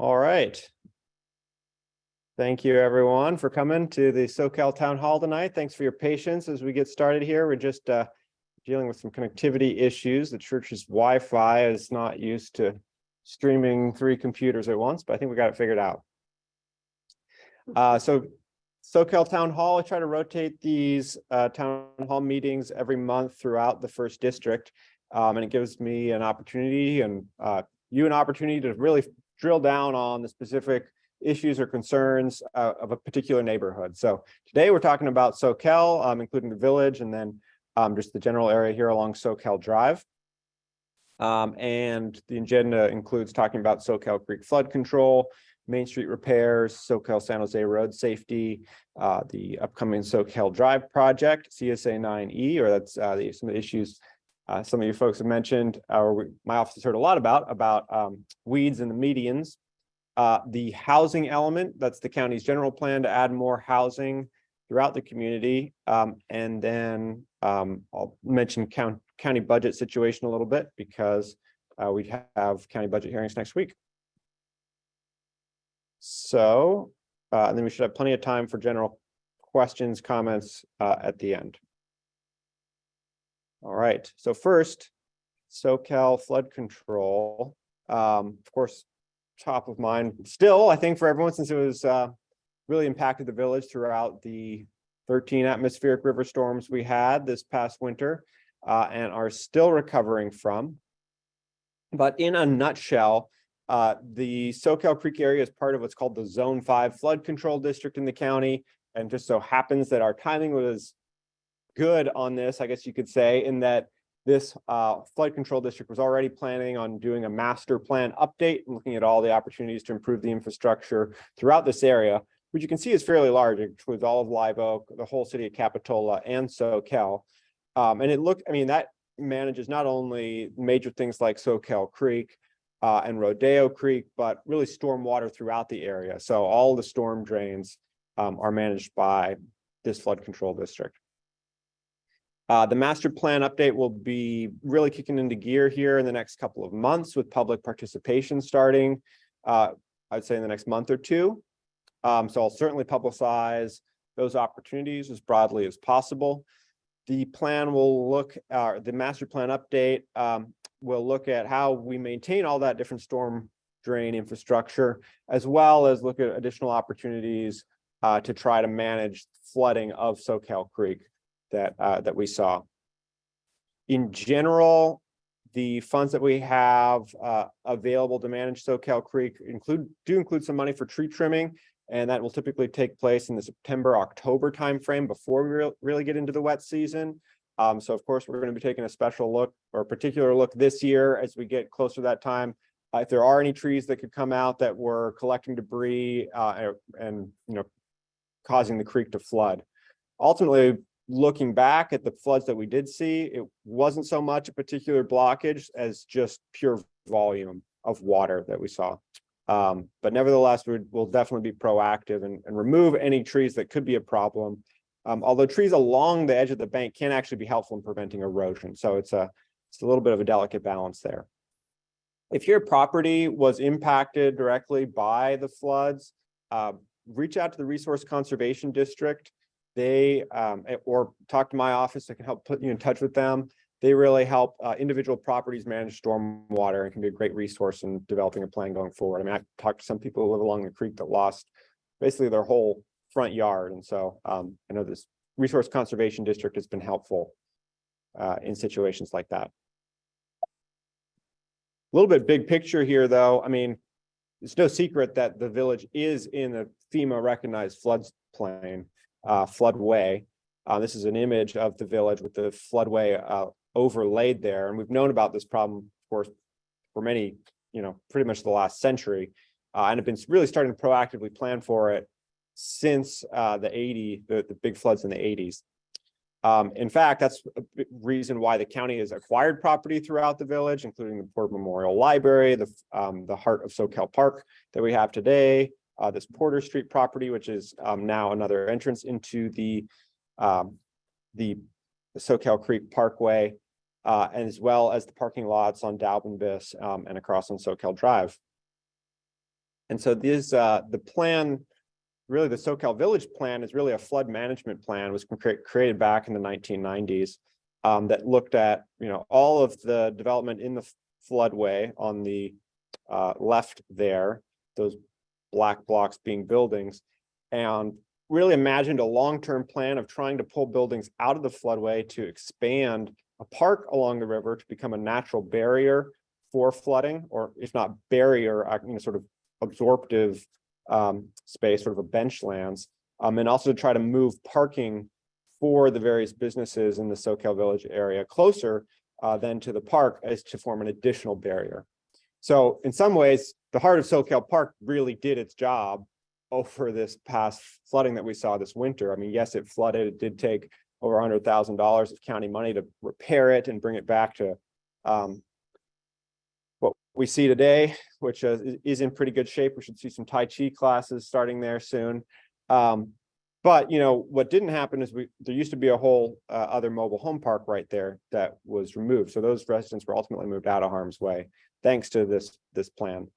All right. Thank you, everyone, for coming to the Soquel Town Hall tonight. Thanks for your patience as we get started here. We're just dealing with some connectivity issues. The church's Wi-Fi is not used to streaming 3 computers at once, but I think we got it figured out. So Soquel Town Hall, I try to rotate these town hall meetings every month throughout the first district. And it gives me an opportunity and you an opportunity to really drill down on the specific issues or concerns of a particular neighborhood. So today we're talking about Soquel, including the village, and then just the general area here along Soquel Drive. And the agenda includes talking about Soquel Creek flood control, Main Street repairs, Soquel San Jose road safety, the upcoming Soquel Drive project, CSA 9E, or that's some of the issues some of you folks have mentioned, or my office has heard a lot about weeds in the medians. The housing element, that's the county's general plan to add more housing throughout the community. And then I'll mention county budget situation a little bit because we have county budget hearings next week. So, and then we should have plenty of time for general questions, comments at the end. All right, so first, Soquel flood control, of course, top of mind still, I think, for everyone, since it was really impacted the village throughout the 13 atmospheric river storms we had this past winter and are still recovering from. But in a nutshell, the Soquel Creek area is part of what's called the Zone 5 flood control district in the county. And just so happens that our timing was good on this, I guess you could say, in that this flood control district was already planning on doing a master plan update and looking at all the opportunities to improve the infrastructure throughout this area, which you can see is fairly large. It includes all of Live Oak, the whole city of Capitola, and Soquel. And it looked, I mean, that manages not only major things like Soquel Creek and Rodeo Creek, but really stormwater throughout the area. So all the storm drains are managed by this flood control district. The master plan update will be really kicking into gear here in the next couple of months with public participation starting, I'd say in the next month or two. So I'll certainly publicize those opportunities as broadly as possible. The plan will look, the master plan update will look at how we maintain all that different storm drain infrastructure, as well as look at additional opportunities to try to manage flooding of Soquel Creek that we saw. In general, the funds that we have available to manage Soquel Creek do include some money for tree trimming, and that will typically take place in the September-October timeframe before we really get into the wet season. So of course, we're going to be taking a special look or a particular look this year as we get closer to that time. If there are any trees that could come out that were collecting debris and causing the creek to flood. Ultimately, looking back at the floods that we did see, it wasn't so much a particular blockage as just pure volume of water that we saw. But nevertheless, we'll definitely be proactive and remove any trees that could be a problem. Although trees along the edge of the bank can actually be helpful in preventing erosion. So it's a little bit of a delicate balance there. If your property was impacted directly by the floods, reach out to the Resource Conservation District. They or talk to my office. I can help put you in touch with them. They really help individual properties manage stormwater and can be a great resource in developing a plan going forward. I mean, I've talked to some people who live along the creek that lost basically their whole front yard. And so I know this Resource Conservation District has been helpful in situations like that. A little bit big picture here, though. I mean, it's no secret that the village is in a FEMA recognized floodplain. Floodway. This is an image of the village with the floodway overlaid there. And we've known about this problem, of course, for many, pretty much the last century, and have been really starting to proactively plan for it since the big floods in the 80s. In fact, that's a reason why the county has acquired property throughout the village, including the Porter Memorial Library, the heart of Soquel Park that we have today, this Porter Street property, which is now another entrance into the Soquel Creek Parkway, and as well as the parking lots on Dalbenbis and across on Soquel Drive. And so the plan, really the Soquel Village plan, is really a flood management plan. It was created back in the 1990s, that looked at, all of the development in the floodway on the left there, those black blocks being buildings, and really imagined a long-term plan of trying to pull buildings out of the floodway to expand a park along the river to become a natural barrier for flooding, or if not barrier, sort of absorptive space, sort of a bench lands, and also to try to move parking for the various businesses in the Soquel Village area closer than to the park, as to form an additional barrier. So in some ways, the heart of Soquel Park really did its job over this past flooding that we saw this winter. I mean, yes, it flooded. It did take over $100,000 of county money to repair it and bring it back to what we see today, which is in pretty good shape. We should see some Tai Chi classes starting there soon. But what didn't happen is there used to be a whole other mobile home park right there that was removed. So those residents were ultimately moved out of harm's way thanks to this plan.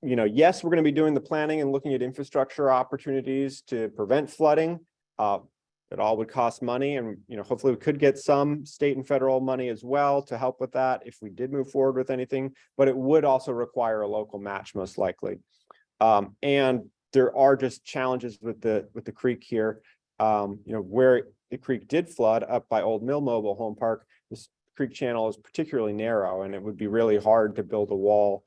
Yes, we're going to be doing the planning and looking at infrastructure opportunities to prevent flooding. It all would cost money, and hopefully we could get some state and federal money as well to help with that if we did move forward with anything. But it would also require a local match, most likely. And there are just challenges with the creek here. Where the creek did flood up by Old Mill Mobile Home Park, this creek channel is particularly narrow, and it would be really hard to build a wall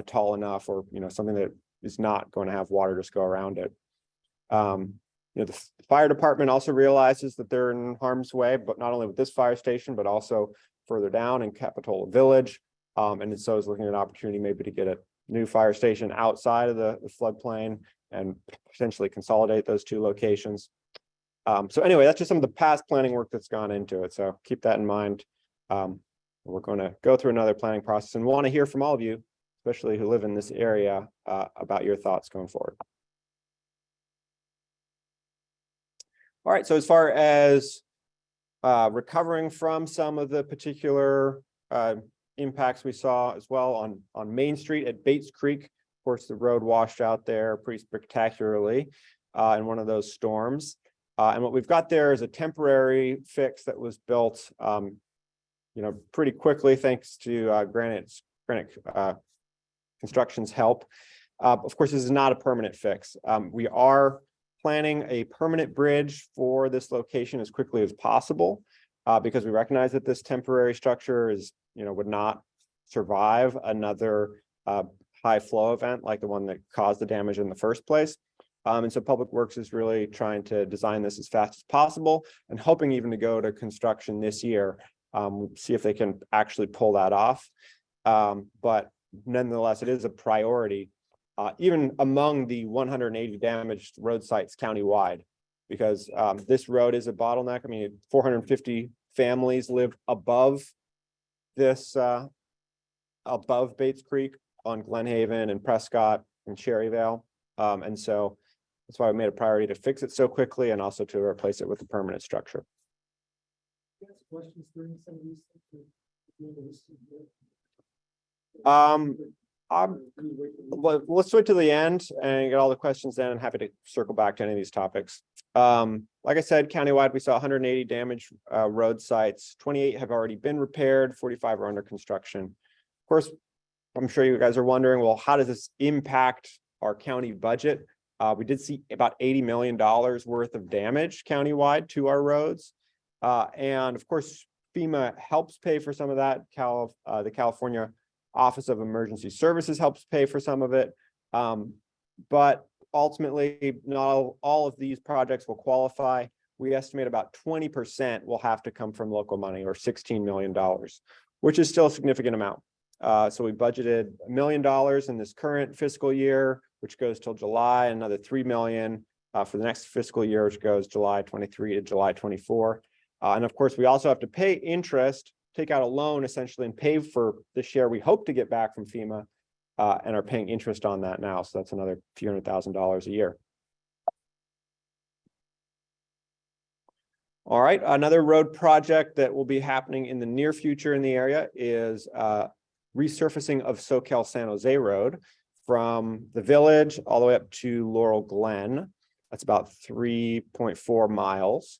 tall enough, or something that is not going to have water just go around it. The fire department also realizes that they're in harm's way, but not only with this fire station, but also further down in Capitola Village, and so is looking at an opportunity maybe to get a new fire station outside of the floodplain and potentially consolidate those two locations. So anyway, that's just some of the past planning work that's gone into it. So keep that in mind. We're going to go through another planning process and want to hear from all of you, especially who live in this area, about your thoughts going forward. All right, so as far as recovering from some of the particular impacts we saw as well on Main Street at Bates Creek, of course, the road washed out there pretty spectacularly in one of those storms. And what we've got there is a temporary fix that was built, pretty quickly, thanks to Granite Construction's help. Of course, this is not a permanent fix. We are planning a permanent bridge for this location as quickly as possible, because we recognize that this temporary structure would not survive another high flow event like the one that caused the damage in the first place. And so Public Works is really trying to design this as fast as possible and hoping even to go to construction this year, see if they can actually pull that off. But nonetheless, it is a priority, even among the 180 damaged road sites countywide, because this road is a bottleneck. I mean, 450 families live above this, above Bates Creek on Glenhaven and Prescott and Cherryvale. And so that's why we made a priority to fix it so quickly and also to replace it with a permanent structure. Questions during some of these things? Let's wait to the end and get all the questions in. I'm happy to circle back to any of these topics. Like I said, countywide, we saw 180 damaged road sites. 28 have already been repaired, 45 are under construction. Of course, I'm sure you guys are wondering, well, how does this impact our county budget? We did see about $80 million worth of damage countywide to our roads. And of course, FEMA helps pay for some of that. The California Office of Emergency Services helps pay for some of it. But ultimately, not all of these projects will qualify. We estimate about 20% will have to come from local money, or $16 million, which is still a significant amount. So we budgeted $1 million in this current fiscal year, which goes till July, another $3 million for the next fiscal year, which goes July 23 to July 24. And of course, we also have to pay interest, take out a loan essentially, and pay for the share we hope to get back from FEMA, and are paying interest on that now. So that's another few $100,000 a year. All right, another road project that will be happening in the near future in the area is resurfacing of Soquel San Jose Road from the village all the way up to Laurel Glen. That's about 3.4 miles.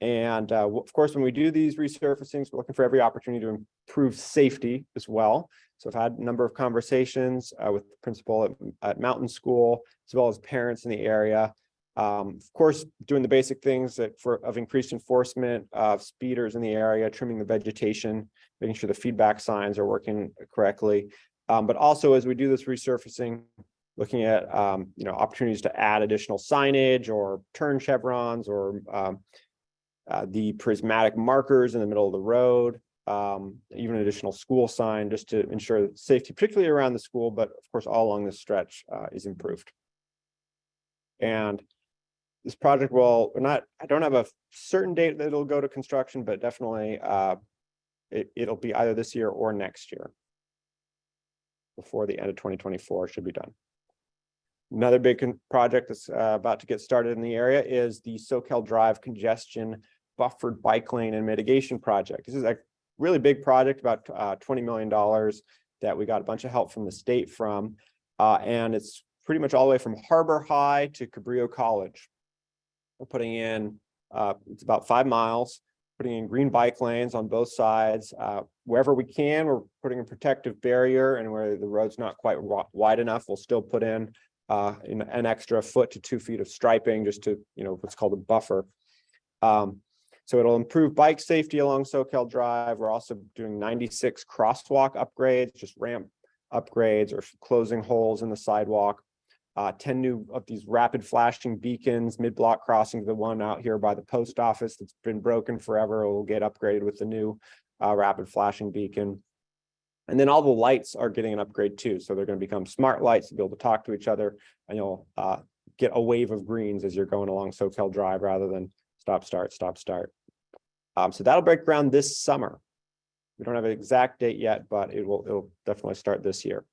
And of course, when we do these resurfacings, we're looking for every opportunity to improve safety as well. So I've had a number of conversations with the principal at Mountain School, as well as parents in the area. Of course, doing the basic things of increased enforcement of speeders in the area, trimming the vegetation, making sure the feedback signs are working correctly. But also, as we do this resurfacing, looking at opportunities to add additional signage or turn chevrons or the prismatic markers in the middle of the road, even an additional school sign, just to ensure that safety, particularly around the school, but of course all along this stretch, is improved. And this project will I don't have a certain date that it'll go to construction, but definitely it'll be either this year or next year. Before the end of 2024 should be done. Another big project that's about to get started in the area is the Soquel Drive congestion buffered bike lane and mitigation project. This is a really big project, about $20 million that we got a bunch of help from the state from. And it's pretty much all the way from Harbor High to Cabrillo College. We're putting in, it's about 5 miles, putting in green bike lanes on both sides. Wherever we can, we're putting a protective barrier, and where the road's not quite wide enough, we'll still put in an extra 1 to 2 feet of striping, just to, what's called a buffer. So it'll improve bike safety along Soquel Drive. We're also doing 96 crosswalk upgrades, just ramp upgrades or closing holes in the sidewalk. 10 new of these rapid flashing beacons, mid-block crossings. The one out here by the post office that's been broken forever will get upgraded with the new rapid flashing beacon. And then all the lights are getting an upgrade too. So they're going to become smart lights to be able to talk to each other, and you'll get a wave of greens as you're going along Soquel Drive rather than stop, start, stop, start. So that'll break ground this summer. We don't have an exact date yet, but it'll definitely start this year.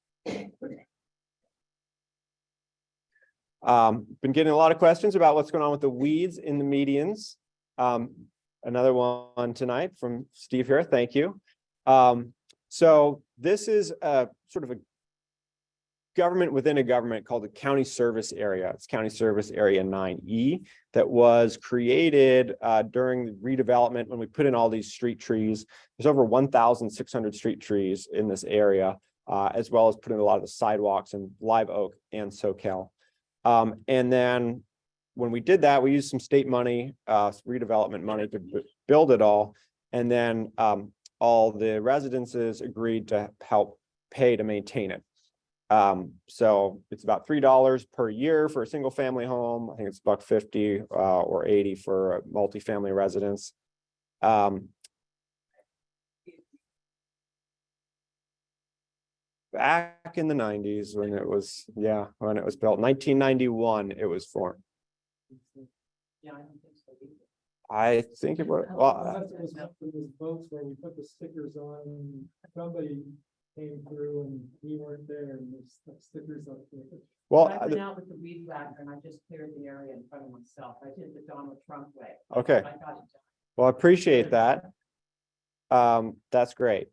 Been getting a lot of questions about what's going on with the weeds in the medians. Another one tonight from Steve here. Thank you. So this is a sort of a government within a government called the County Service Area. It's County Service Area 9E that was created during the redevelopment when we put in all these street trees. There's over 1,600 street trees in this area, as well as put in a lot of the sidewalks and live oak and Soquel. And then when we did that, we used some state money, redevelopment money to build it all. And then all the residences agreed to help pay to maintain it. So it's about $3 per year for a single family home. I think it's $1.50 or $80 for a multifamily residence. Back in the 90s when it was, when it was built, 1991, it was formed. Yeah, I don't think so either. I think it was, well, It was votes where we put the stickers on, somebody came through and we weren't there and there's stickers up there. well, I went out with the weed whacker and I just cleared the area in front of myself. I did the Donald Trump way. okay. I got it done. Well, I appreciate that. That's great.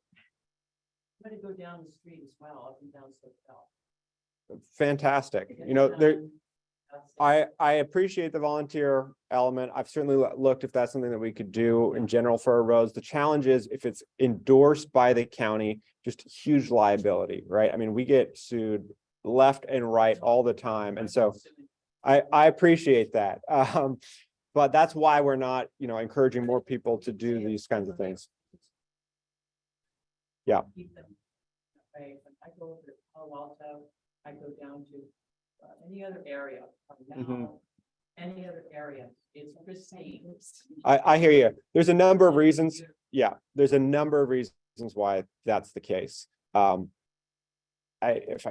I'm gonna go down the street as well, up and down Soquel. Fantastic. I appreciate the volunteer element. I've certainly looked if that's something that we could do in general for our roads. The challenge is if it's endorsed by the county, just huge liability, right? I mean, we get sued left and right all the time. And so I appreciate that. But that's why we're not, encouraging more people to do these kinds of things. Yeah. Keep them away. When I go over to Palo Alto, I go down to any other area, any other area, it's pristine. I hear you. There's a number of reasons. Yeah, there's a number of reasons why that's the case. If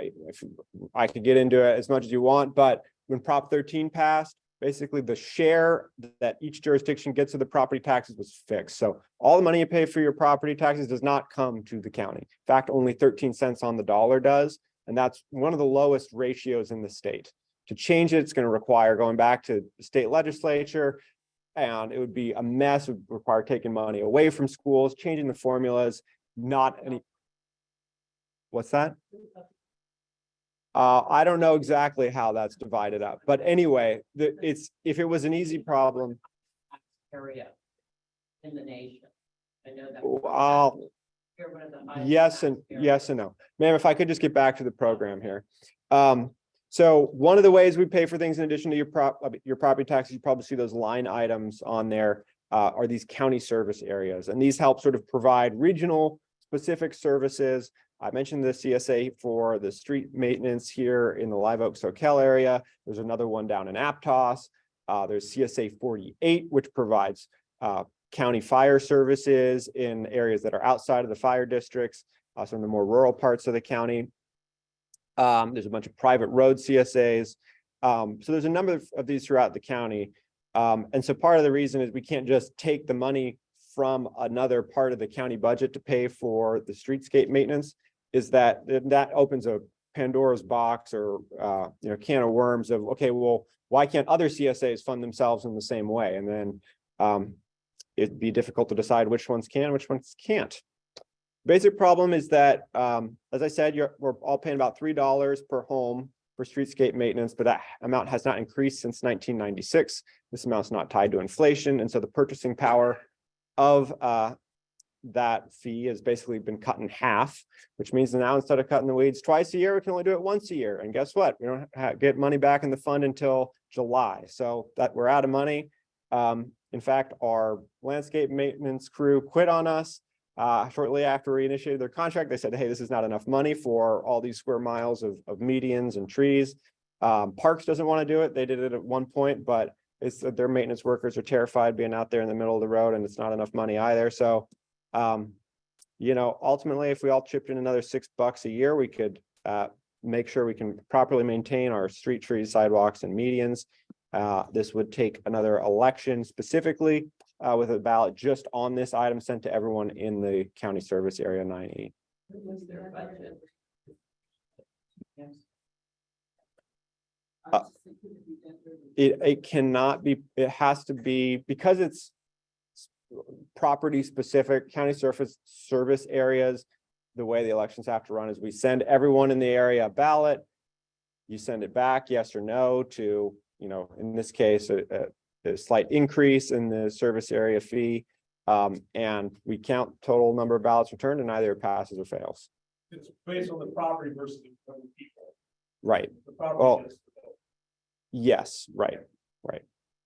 I could get into it as much as you want, but when Prop 13 passed, basically the share that each jurisdiction gets of the property taxes was fixed. So all the money you pay for your property taxes does not come to the county. In fact, only 13 cents on the dollar does. And that's one of the lowest ratios in the state. To change it, it's going to require going back to the state legislature, and it would be a mess. It would require taking money away from schools, changing the formulas, not any. What's that? I don't know exactly how that's divided up, but anyway, if it was an easy problem, Area in the nation. I know that. You're one of the highest yes tax and areas. yes and no. Ma'am, if I could just get back to the program here. So one of the ways we pay for things in addition to your property taxes, you probably see those line items on there, are these county service areas. And these help sort of provide regional specific services. I mentioned the CSA for the street maintenance here in the Live Oak Soquel area. There's another one down in Aptos. There's CSA 48, which provides county fire services in areas that are outside of the fire districts, some of the more rural parts of the county. There's a bunch of private road CSAs. So there's a number of these throughout the county. And so part of the reason is we can't just take the money from another part of the county budget to pay for the streetscape maintenance, is that opens a Pandora's box or can of worms of, okay, well, why can't other CSAs fund themselves in the same way? And then it'd be difficult to decide which ones can, which ones can't. Basic problem is that, as I said, we're all paying about $3 per home for streetscape maintenance, but that amount has not increased since 1996. This amount's not tied to inflation, and so the purchasing power of that fee has basically been cut in half, which means that now instead of cutting the weeds twice a year, we can only do it once a year. And guess what? We don't get money back in the fund until July, so that we're out of money. In fact, our landscape maintenance crew quit on us. Shortly after we initiated their contract, they said, hey, this is not enough money for all these square miles of medians and trees. Parks doesn't want to do it. They did it at one point, but it's their maintenance workers are terrified being out there in the middle of the road, and it's not enough money either. So, ultimately, if we all chipped in another $6 a year, we could make sure we can properly maintain our street trees, sidewalks, and medians. This would take another election specifically with a ballot just on this item sent to everyone in the county service area 9E. What was their budget? Yes. It cannot be, it has to be, because it's property specific, county service areas. The way the elections have to run is we send everyone in the area a ballot. You send it back, yes or no, to, in this case, a slight increase in the service area fee. And we count total number of ballots returned, and either passes or fails. It's based on the property versus the people. Right. The property Well, is- yes, right.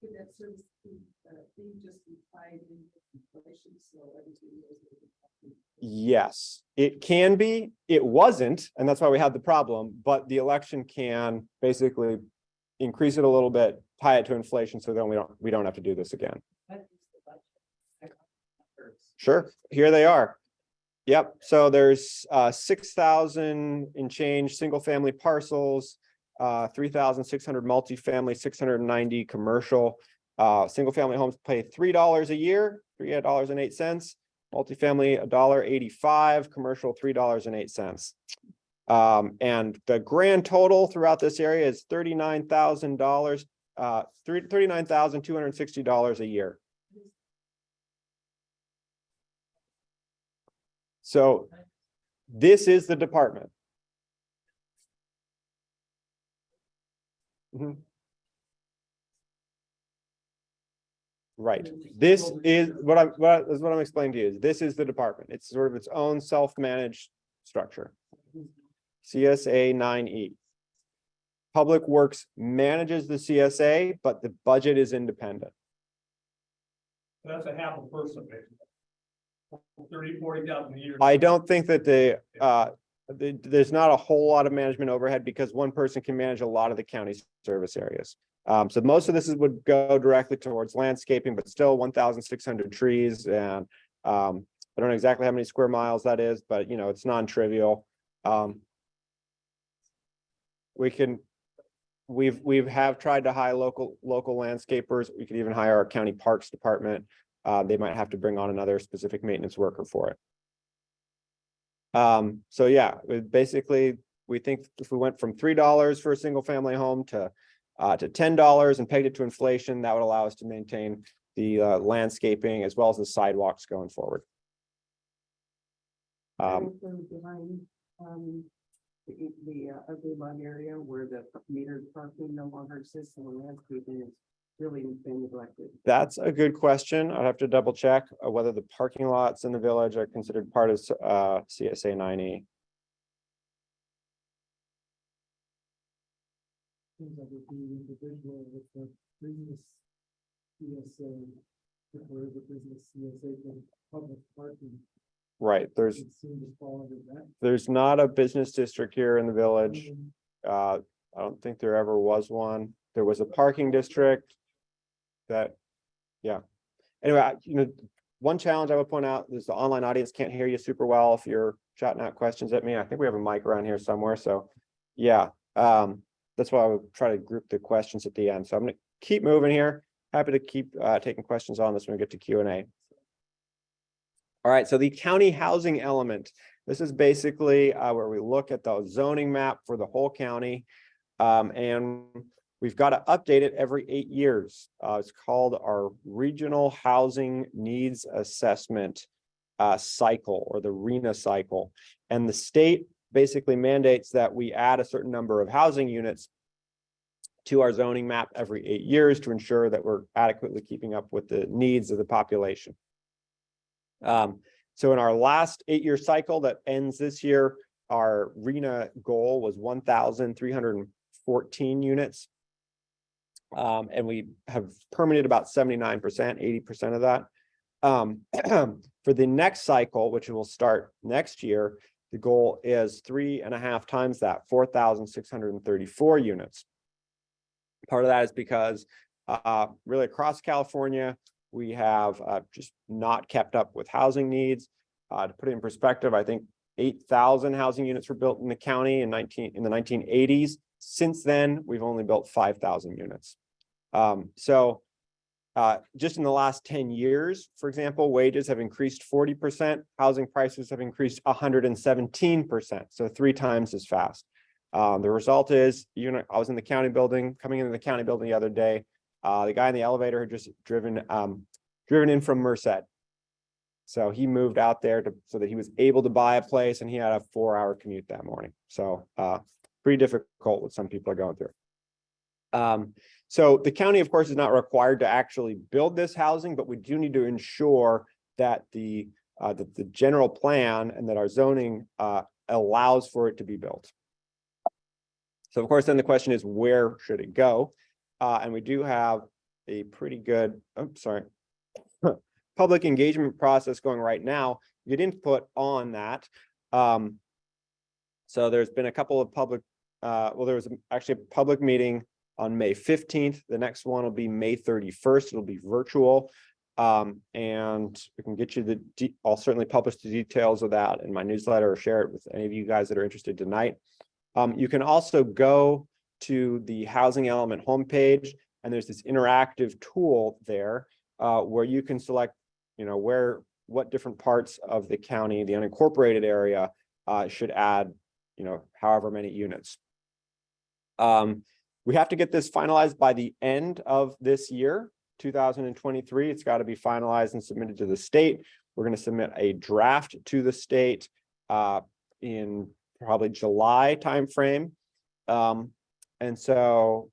Could that service fee just be tied in inflation, so every 2 years? Yes, it can be. It wasn't, and that's why we had the problem. But the election can basically increase it a little bit, tie it to inflation, so then we don't have to do this again. What is the budget? Sure, here they are. Yep, so there's 6,000 in change single family parcels, 3,600 multifamily, 690 commercial. Single family homes pay $3 a year, $3.08. Multifamily $1.85, commercial $3.08. And the grand total throughout this area is $39,000, $39,260 a year. So this is the department. Mhm. Right. This is what I'm explaining to you is this is the department. It's sort of its own self-managed structure. CSA 9E. Public Works manages the CSA, but the budget is independent. That's a half a person, basically. 40,000 a year. I don't think that there's not a whole lot of management overhead because one person can manage a lot of the county service areas. So most of this would go directly towards landscaping, but still 1,600 trees. And I don't know exactly how many square miles that is, but it's non-trivial. We've tried to hire local landscapers. We could even hire our county parks department. They might have to bring on another specific maintenance worker for it. So yeah, basically we think if we went from $3 for a single family home to $10 and pegged it to inflation, that would allow us to maintain the landscaping as well as the sidewalks going forward. The ugly mug area where the metered parking no longer exists and the landscaping is really been neglected. That's a good question. I'd have to double check whether the parking lots in the village are considered part of CSA 9E. Seems like it'd be individual with the previous CSA, if there is a business CSA for public parking. Right, there's It seems to fall under that. there's not a business district here in the village. Mhm. I don't think there ever was one. There was a parking district that, yeah. Anyway, one challenge I would point out is the online audience can't hear you super well if you're shouting out questions at me. I think we have a mic around here somewhere, so yeah. That's why I would try to group the questions at the end. So I'm gonna keep moving here. Happy to keep taking questions on this when we get to Q&A. All right, so the county housing element. This is basically where we look at the zoning map for the whole county. And we've got to update it every 8 years. It's called our Regional Housing Needs Assessment cycle, or the RHNA cycle. And the state basically mandates that we add a certain number of housing units to our zoning map every 8 years to ensure that we're adequately keeping up with the needs of the population. So in our last 8-year cycle that ends this year, our RHNA goal was 1,314 units. And we have permitted about 79%, 80% of that. For the next cycle, which will start next year, the goal is 3.5 times that, 4,634 units. Part of that is because really across California, we have just not kept up with housing needs. To put it in perspective, I think 8,000 housing units were built in the county in the 1980s. Since then, we've only built 5,000 units. Just in the last 10 years, for example, wages have increased 40%, housing prices have increased 117%, so 3 times as fast. The result is, I was in the county building, coming into the county building the other day. The guy in the elevator had just driven in from Merced. So he moved out there so that he was able to buy a place, and he had a 4-hour commute that morning. So pretty difficult what some people are going through. So the county, of course, is not required to actually build this housing, but we do need to ensure that the general plan and that our zoning allows for it to be built. So of course, then the question is, where should it go? And we do have a pretty good, public engagement process going right now. Get input on that. So there's been a couple of public, there was actually a public meeting on May 15th. The next one will be May 31st. It'll be virtual. And we can get you I'll certainly publish the details of that in my newsletter or share it with any of you guys that are interested tonight. You can also go to the housing element homepage, and there's this interactive tool there where you can select, what different parts of the county, the unincorporated area, should add, however many units. We have to get this finalized by the end of this year, 2023. It's got to be finalized and submitted to the state. We're going to submit a draft to the state in probably July timeframe. And so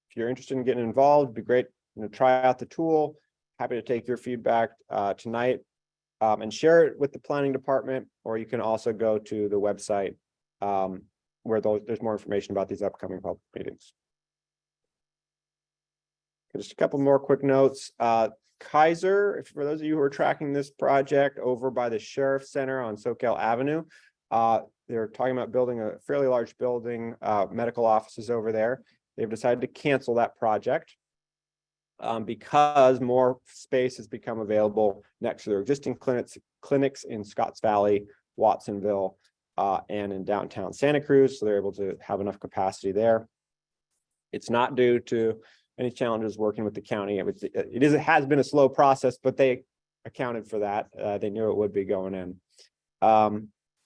if you're interested in getting involved, it'd be great, try out the tool. Happy to take your feedback tonight and share it with the planning department, or you can also go to the website where there's more information about these upcoming public meetings. Just a couple more quick notes. Kaiser, for those of you who are tracking this project over by the Sheriff's Center on Soquel Avenue, they're talking about building a fairly large building, medical offices over there. They've decided to cancel that project because more space has become available next to their existing clinics in Scotts Valley, Watsonville, and in downtown Santa Cruz. So they're able to have enough capacity there. It's not due to any challenges working with the county. It has been a slow process, but they accounted for that. They knew it would be going in.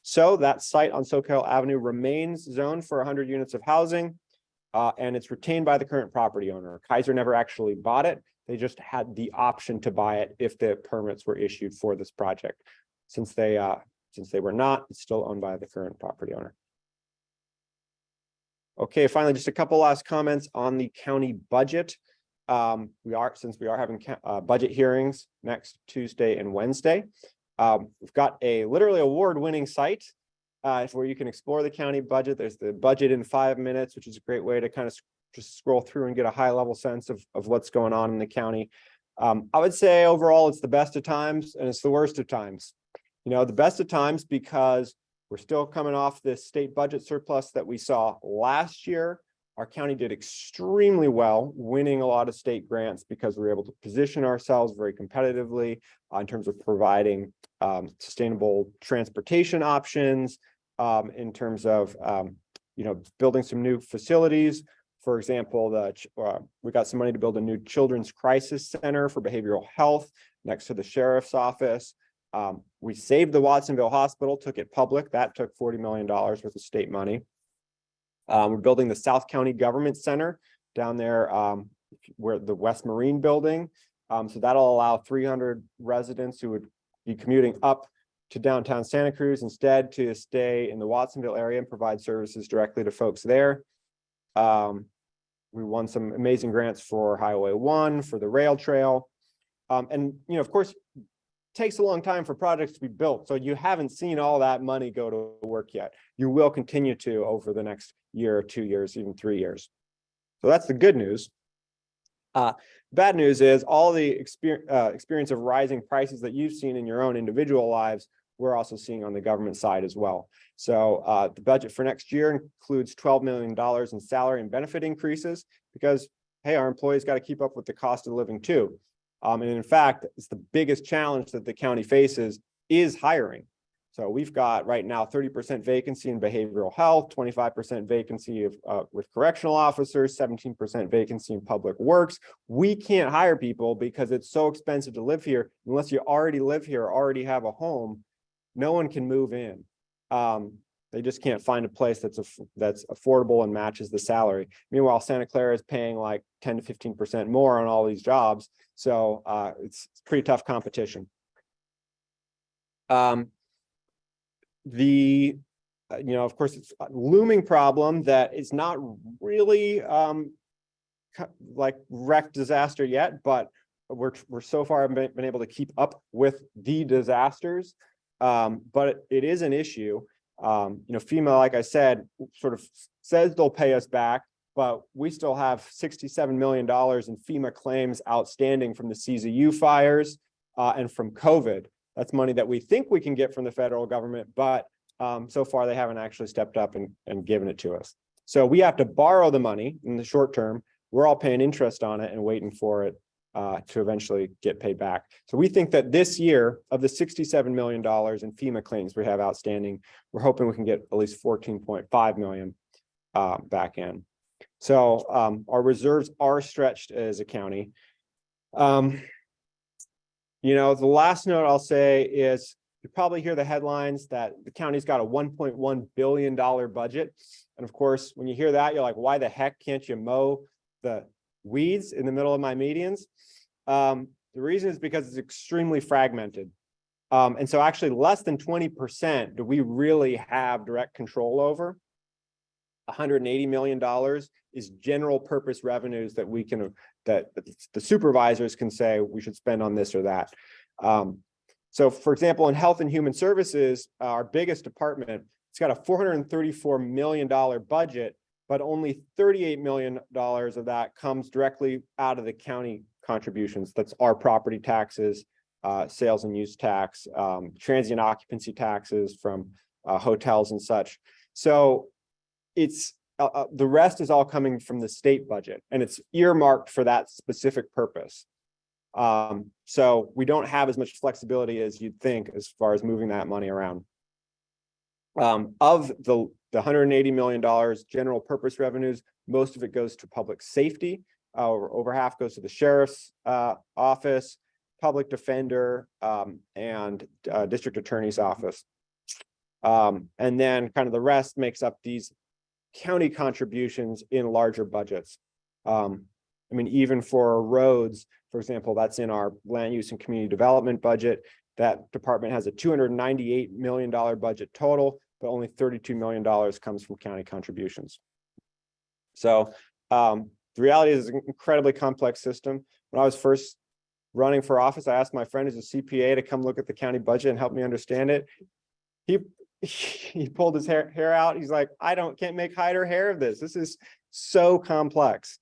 So that site on Soquel Avenue remains zoned for 100 units of housing, and it's retained by the current property owner. Kaiser never actually bought it. They just had the option to buy it if the permits were issued for this project. Since they since they were not, it's still owned by the current property owner. Okay, finally, just a couple last comments on the county budget. Since we are having budget hearings next Tuesday and Wednesday, we've got a literally award-winning site where you can explore the county budget. There's the budget in 5 minutes, which is a great way to kind of just scroll through and get a high-level sense of what's going on in the county. I would say overall, it's the best of times and it's the worst of times. You know, the best of times because we're still coming off this state budget surplus that we saw last year. Our county did extremely well, winning a lot of state grants because we were able to position ourselves very competitively in terms of providing sustainable transportation options, in terms of building some new facilities. For example, we got some money to build a new children's crisis center for behavioral health next to the sheriff's office. We saved the Watsonville Hospital, took it public. That took $40 million worth of state money. We're building the South County Government Center down there where the West Marine building. So that'll allow 300 residents who would be commuting up to downtown Santa Cruz instead to stay in the Watsonville area and provide services directly to folks there. We won some amazing grants for Highway 1, for the rail trail. And, of course, it takes a long time for projects to be built. So you haven't seen all that money go to work yet. You will continue to over the next year or 2 years, even 3 years. So that's the good news. Bad news is all the experience of rising prices that you've seen in your own individual lives, we're also seeing on the government side as well. So the budget for next year includes $12 million in salary and benefit increases because, hey, our employees got to keep up with the cost of living too. And in fact, it's the biggest challenge that the county faces is hiring. So we've got right now 30% vacancy in behavioral health, 25% vacancy with correctional officers, 17% vacancy in public works. We can't hire people because it's so expensive to live here. Unless you already live here, already have a home, no one can move in. They just can't find a place that's affordable and matches the salary. Meanwhile, Santa Clara is paying like 10 to 15% more on all these jobs. So it's pretty tough competition. Of course, it's a looming problem that is not really like wrecked disaster yet, but we're so far been able to keep up with the disasters. But it is an issue. FEMA, like I said, sort of says they'll pay us back, but we still have $67 million in FEMA claims outstanding from the CZU fires and from COVID. That's money that we think we can get from the federal government, but so far they haven't actually stepped up and given it to us. So we have to borrow the money in the short term. We're all paying interest on it and waiting for it to eventually get paid back. So we think that this year, of the $67 million in FEMA claims we have outstanding, we're hoping we can get at least 14.5 million back in. So our reserves are stretched as a county. The last note I'll say is you probably hear the headlines that the county's got a $1.1 billion budget. And of course, when you hear that, you're like, why the heck can't you mow the weeds in the middle of my medians? The reason is because it's extremely fragmented. And so actually less than 20% do we really have direct control over. $180 million is general purpose revenues that we can, that the supervisors can say we should spend on this or that. So for example, in Health and Human Services, our biggest department, it's got a $434 million budget, but only $38 million of that comes directly out of the county contributions. That's our property taxes, sales and use tax, transient occupancy taxes from hotels and such. So it's the rest is all coming from the state budget, and it's earmarked for that specific purpose. So we don't have as much flexibility as you'd think as far as moving that money around. Of the $180 million general purpose revenues, most of it goes to public safety. Over half goes to the sheriff's office, public defender, and district attorney's office. And then kind of the rest makes up these county contributions in larger budgets. Even for roads, for example, that's in our land use and community development budget. That department has a $298 million budget total, but only $32 million comes from county contributions. So the reality is it's an incredibly complex system. When I was first running for office, I asked my friend who's a CPA to come look at the county budget and help me understand it. He pulled his hair out. He's like, can't make hide or hair of this. This is so complex.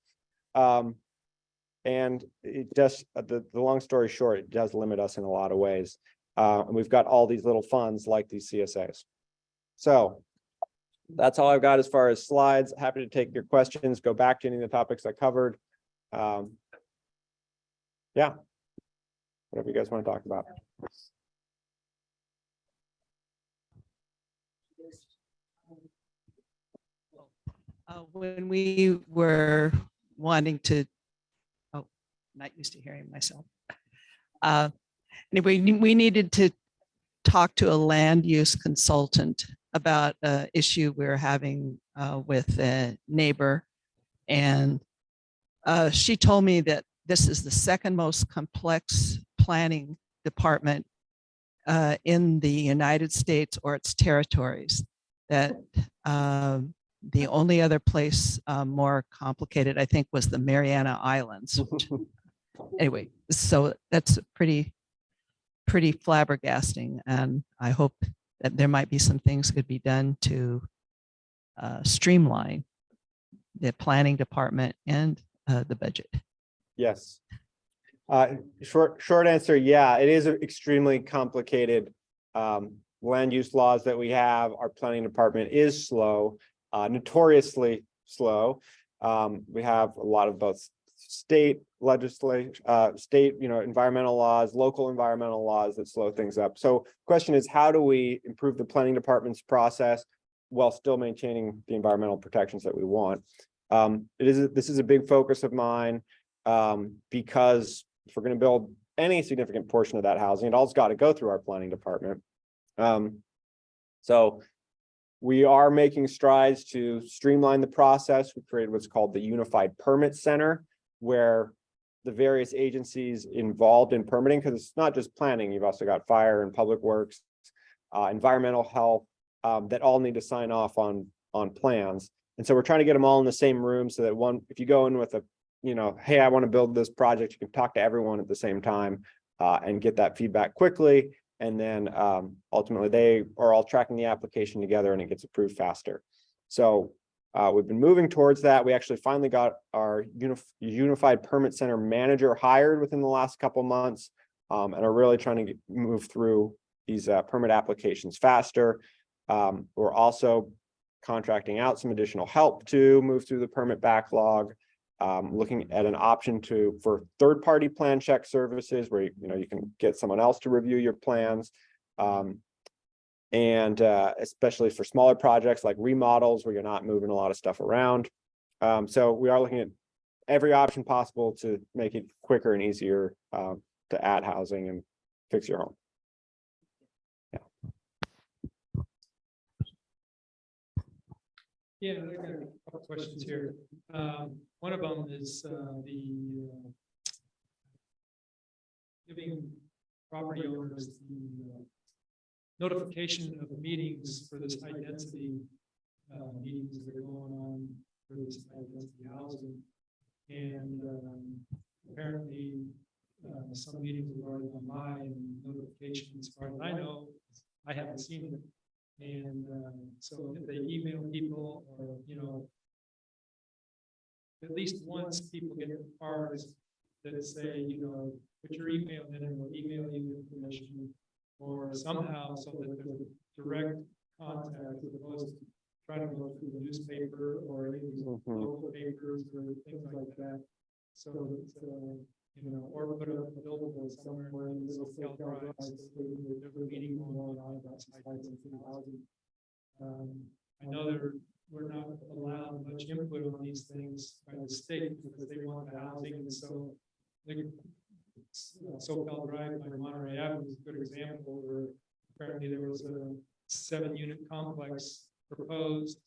And it just, the long story short, it does limit us in a lot of ways. And we've got all these little funds like these CSAs. So that's all I've got as far as slides. Happy to take your questions, go back to any of the topics I covered. Yeah, whatever you guys want to talk about. When we were wanting to, not used to hearing myself. Anyway, we needed to talk to a land use consultant about an issue we were having with a neighbor. And she told me that this is the second most complex planning department in the United States or its territories. That the only other place more complicated, I think, was the Mariana Islands. Anyway, so that's pretty flabbergasting, and I hope that there might be some things could be done to streamline the planning department and the budget. Yes. Short answer, yeah, it is an extremely complicated land use laws that we have. Our planning department is slow, notoriously slow. We have a lot of both state legislation, state, environmental laws, local environmental laws that slow things up. So question is, how do we improve the planning department's process while still maintaining the environmental protections that we want? This is a big focus of mine, because if we're going to build any significant portion of that housing, it all's got to go through our planning department. So we are making strides to streamline the process. We created what's called the Unified Permit Center, where the various agencies involved in permitting, because it's not just planning, you've also got fire and public works, environmental health, that all need to sign off on plans. And so we're trying to get them all in the same room so that if you go in with a, hey, I want to build this project, you can talk to everyone at the same time and get that feedback quickly. And then ultimately they are all tracking the application together and it gets approved faster. So we've been moving towards that. We actually finally got our Unified Permit Center manager hired within the last couple months, and are really trying to move through these permit applications faster. We're also contracting out some additional help to move through the permit backlog, looking at an option for third-party plan check services where you can get someone else to review your plans. And especially for smaller projects like remodels where you're not moving a lot of stuff around. So we are looking at every option possible to make it quicker and easier to add housing and fix your home. Yeah, I got a couple questions here. One of them is the giving property owners the notification of meetings for this high density meetings that are going on for this high density housing. And apparently some meetings have already gone by and notification, as far as I know, I haven't seen it. And so if they email people or, at least once people get cards that say, put your email in and we'll email you the information, or somehow so that there's a direct contact as opposed to trying to go through the newspaper or any of these local papers or things like that. So that, or put a billboard somewhere in the Soquel Drive stating that there's a meeting going on about high density housing. I know we're not allowed much input on these things by the state because they want the housing, and so Soquel Drive by Monterey Avenue is a good example where apparently there was a 7-unit complex proposed,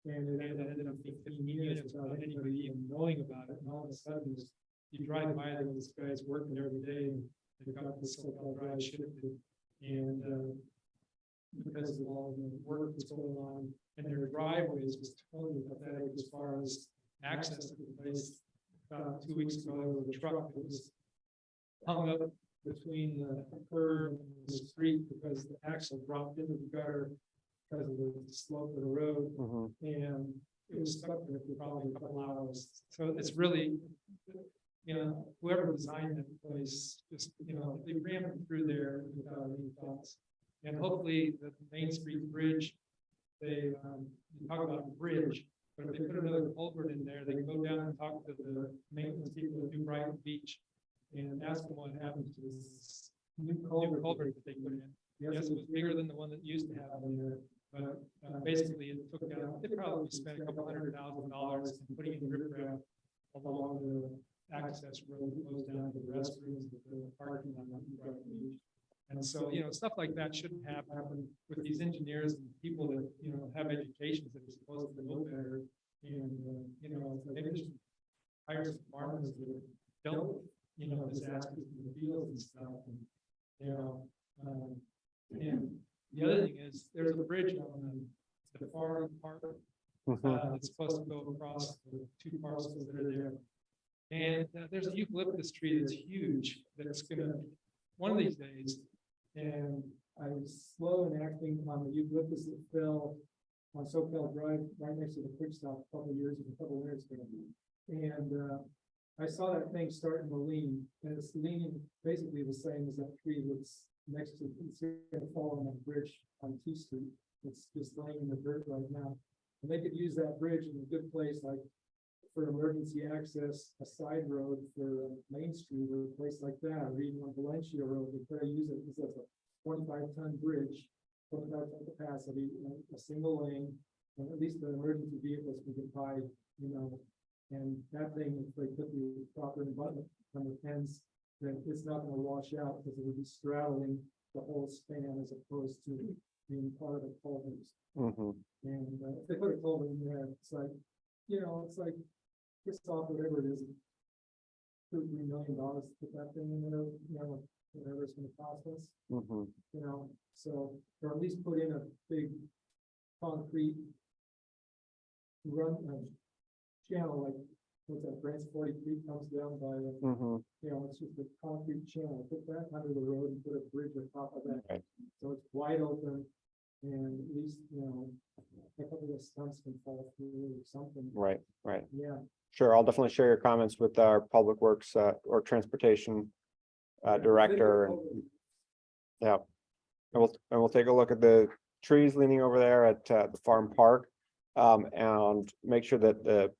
and it ended up being 15 units without anybody even knowing about it. And all of a sudden, you drive by there, this guy's working every day, and They've got the Soquel Drive shifted, and because of all the work that's going on, and their driveways was totally pathetic as far as access to the place. About 2 weeks ago, there was a truck that was hung up between the curb and the street because the axle dropped into the gutter because of the slope of the road, and it was stuck there for probably a couple hours. So it's really, you know, whoever designed that place, just, you know, they ran it through there without any thoughts. And hopefully the Main Street Bridge, they talk about the bridge, but if they put another culvert in there, they can go down and talk to the maintenance people at New Brighton Beach and ask them what happened to this new culvert that they put in. Yes, it was bigger than the one that used to have in there, but basically it took out, they probably spent a couple $100,000 in putting in riprap along the access road that goes down to the restrooms, the parking lot on New Brighton Beach. And so, you know, stuff like that shouldn't happen with these engineers and people that, you know, have educations that are supposed to know better. And, you know, maybe just hire some farmers that don't, you know, disasters in the fields and stuff. And, you know, and the other thing is there's a bridge on the farm part that's supposed to go across the 2 parcels that are there. And there's a eucalyptus tree that's huge that's going to, one of these days, and I was slow in acting on the eucalyptus that fell on Soquel Drive right next to the quick stop a couple of years ago. And I saw that thing starting to lean, and it's leaning basically the same as that tree that's next to, it's going to fall on that bridge on T Street. It's just laying in the dirt right now. And they could use that bridge in a good place, like for emergency access, a side road for Main Street or a place like that, or even on Valencia Road. They could use it as a 25-ton bridge, 25-ton capacity, a single lane, and at least the emergency vehicles can get by, you know. And that thing, if they put the proper embutment on the pens, then it's not going to wash out because it would be straddling the whole span as opposed to being part of the culvert. And if they put a culvert in there, it's like, you know, it's like just off whatever it is, $2 or $3 million to put that thing in there, you know, whatever it's going to cost us, you know. So, or at least put in a big concrete run channel, like what's that, Branch 43 comes down by, you know, it's just a concrete channel. Put that under the road and put a bridge on top of that. Right. So it's wide open, and at least, you know, a couple of stumps can fall through or something. Right. Yeah. Sure, I'll definitely share your comments with our Public Works or Transportation Director. Yeah, and we'll take a look at the trees leaning over there at the farm park, and make sure that the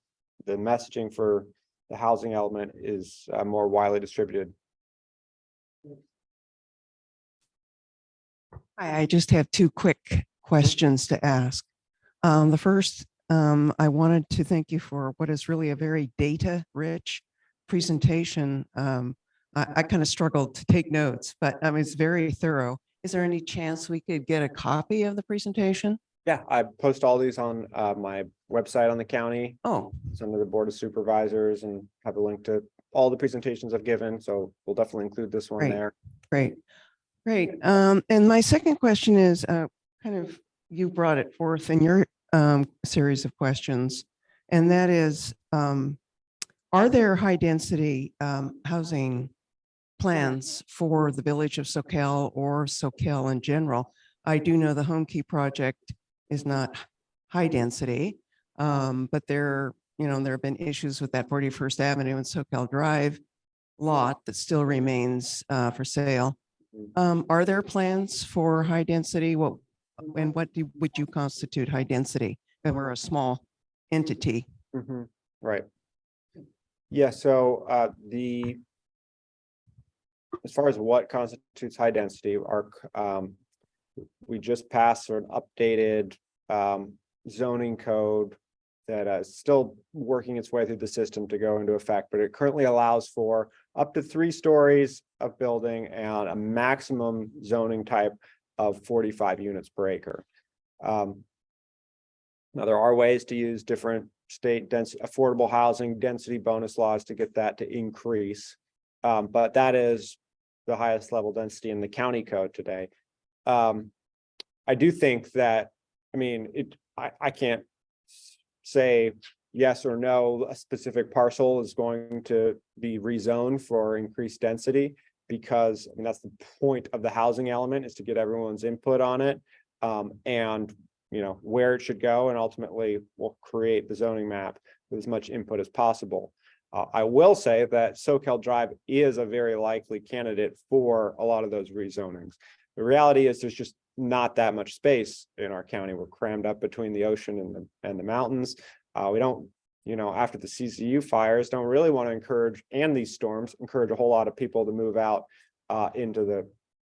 messaging for the housing element is more widely distributed. I just have 2 quick questions to ask. The first, I wanted to thank you for what is really a very data-rich presentation. I kind of struggled to take notes, but it's very thorough. Is there any chance we could get a copy of the presentation? Yeah, I post all these on my website on the county. Oh, It's under the Board of Supervisors, and have a link to all the presentations I've given. So we'll definitely include this one Great. there. great. And my second question is kind of, you brought it forth in your series of questions, and that is, are there high density housing plans for the village of Soquel or Soquel in general? I do know the Home Key project is not high density, but there have been issues with that 41st Avenue and Soquel Drive lot that still remains for sale. Are there plans for high density? What would you constitute high density if we're a small entity? Right. Yeah, so as far as what constitutes high density, we just passed an updated zoning code that is still working its way through the system to go into effect, but it currently allows for up to 3 stories of building and a maximum zoning type of 45 units per acre. Now, there are ways to use different state affordable housing density bonus laws to get that to increase, but that is the highest level density in the county code today. I do think that, I mean, I can't say yes or no, a specific parcel is going to be rezoned for increased density, because I mean, that's the point of the housing element, is to get everyone's input on it. And you know, where it should go, and ultimately we'll create the zoning map with as much input as possible. I will say that Soquel Drive is a very likely candidate for a lot of those rezonings. The reality is there's just not that much space in our county. We're crammed up between the ocean and the mountains. We don't, you know, after the CCU fires, don't really want to encourage, and these storms, encourage a whole lot of people to move out into the,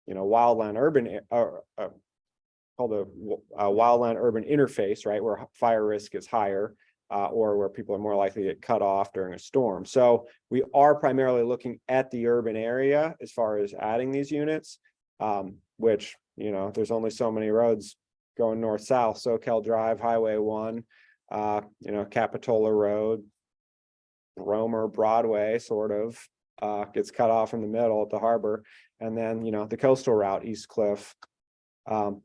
you know, wildland urban, called the wildland urban interface, right, where fire risk is higher, or where people are more likely to get cut off during a storm. So we are primarily looking at the urban area as far as adding these units, which, you know, there's only so many roads going north-south. Soquel Drive, Highway 1, you know, Capitola Road, Romer, Broadway, sort of, gets cut off in the middle at the harbor. And then, you know, the coastal route, East Cliff.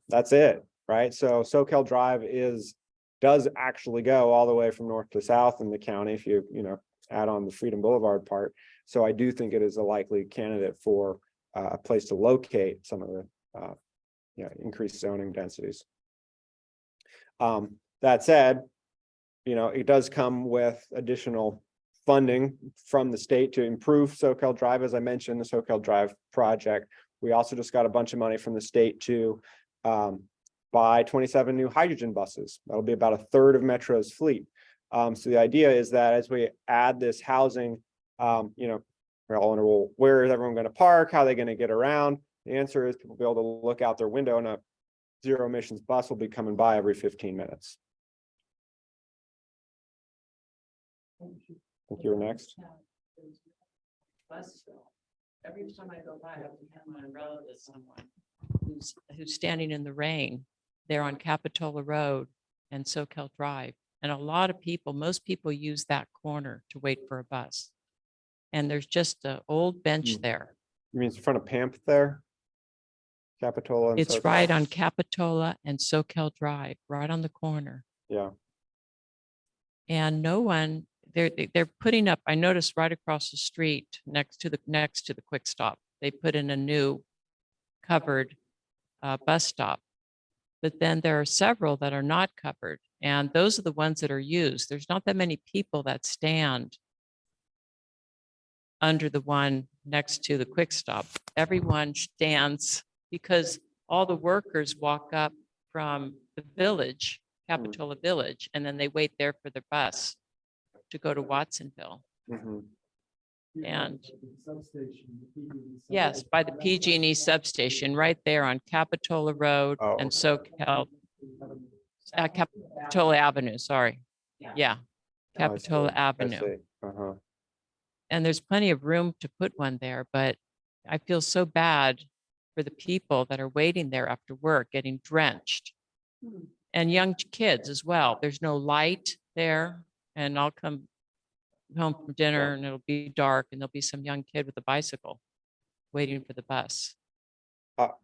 That's it, right? So Soquel Drive does actually go all the way from north to south in the county, if you know, add on the Freedom Boulevard part. So I do think it is a likely candidate for a place to locate some of the increased zoning densities. That said, you know, it does come with additional funding from the state to improve Soquel Drive. As I mentioned, the Soquel Drive project. We also just got a bunch of money from the state to buy 27 new hydrogen buses. That'll be about a third of Metro's fleet. So the idea is that as we add this housing, you know, we're all wonder, well, where is everyone going to park? How are they going to get around? The answer is people will be able to look out their window and a zero emissions bus will be coming by every 15 minutes. I think you were next. Bus stop. Every time I go by, I have to hand my umbrella to someone who's standing in the rain there on Capitola Road and Soquel Drive. And a lot of people, most people use that corner to wait for a bus. And there's just an old bench there. You mean it's in front of PAMP there? Capitola and It's Soquel? right on Capitola and Soquel Drive, right on the corner. Yeah. And no one, they're putting up, I noticed right across the street next to the Quick Stop, they put in a new covered bus stop. But then there are several that are not covered, and those are the ones that are used. There's not that many people that stand under the one next to the Quick Stop. Everyone stands because all the workers walk up from the village, Capitola Village, and then they wait there for their bus to go to Watsonville. And yes, by the PG&E substation, right there on Capitola Road and Soquel, Capitola Avenue, sorry. Yeah, Capitola Avenue. And there's plenty of room to put one there, but I feel so bad for the people that are waiting there after work, getting drenched. And young kids as well. There's no light there, and I'll come home from dinner and it'll be dark and there'll be some young kid with a bicycle waiting for the bus.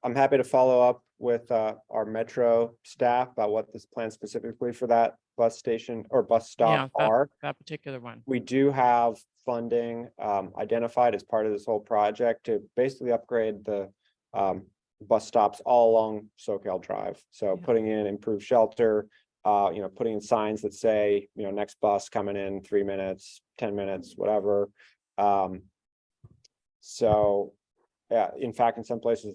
I'm happy to follow up with our Metro staff about what this plan specifically for that bus station or bus stop are. That particular one. We do have funding identified as part of this whole project to basically upgrade the bus stops all along Soquel Drive. So putting in improved shelter, you know, putting in signs that say, you know, next bus coming in 3 minutes, 10 minutes, whatever. So yeah, in fact, in some places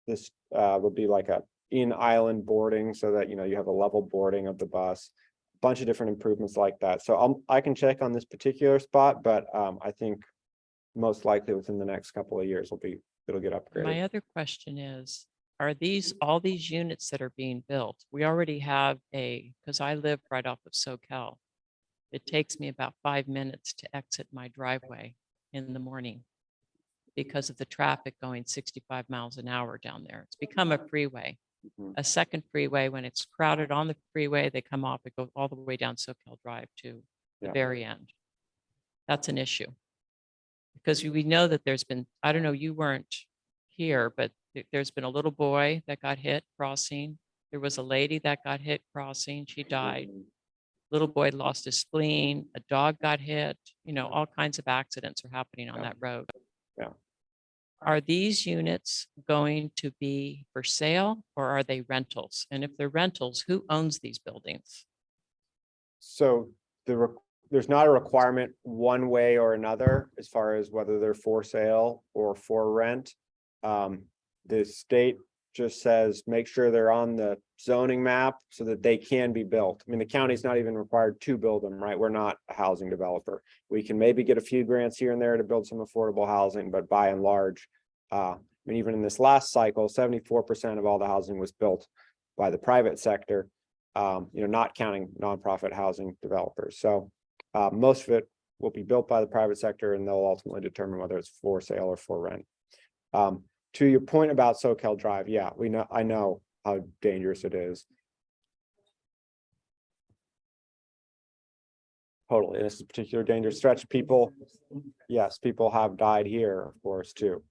this would be like a in-island boarding so that, you know, you have a level boarding of the bus, a bunch of different improvements like that. So I can check on this particular spot, but I think most likely within the next couple of years it'll get upgraded. My other question is, are all these units that are being built? We already have because I live right off of Soquel. It takes me about 5 minutes to exit my driveway in the morning because of the traffic going 65 miles an hour down there. It's become a freeway, a second freeway. When it's crowded on the freeway, they come off, it goes all the way down Soquel Drive to the very end. That's an issue. Because we know that there's been, I don't know, you weren't here, but there's been a little boy that got hit crossing. There was a lady that got hit crossing. She died. Little boy lost his spleen. A dog got hit. You know, all kinds of accidents are happening on that road. Yeah. Are these units going to be for sale or are they rentals? And if they're rentals, who owns these buildings? So there's not a requirement one way or another as far as whether they're for sale or for rent. The state just says, make sure they're on the zoning map so that they can be built. I mean, the county's not even required to build them, right? We're not a housing developer. We can maybe get a few grants here and there to build some affordable housing, but by and large, I mean, even in this last cycle, 74% of all the housing was built by the private sector, not counting nonprofit housing developers. So most of it will be built by the private sector, and they'll ultimately determine whether it's for sale or for rent. To your point about Soquel Drive, yeah, I know how dangerous it is. Totally, this is a particular dangerous stretch. People have died here, of course, too.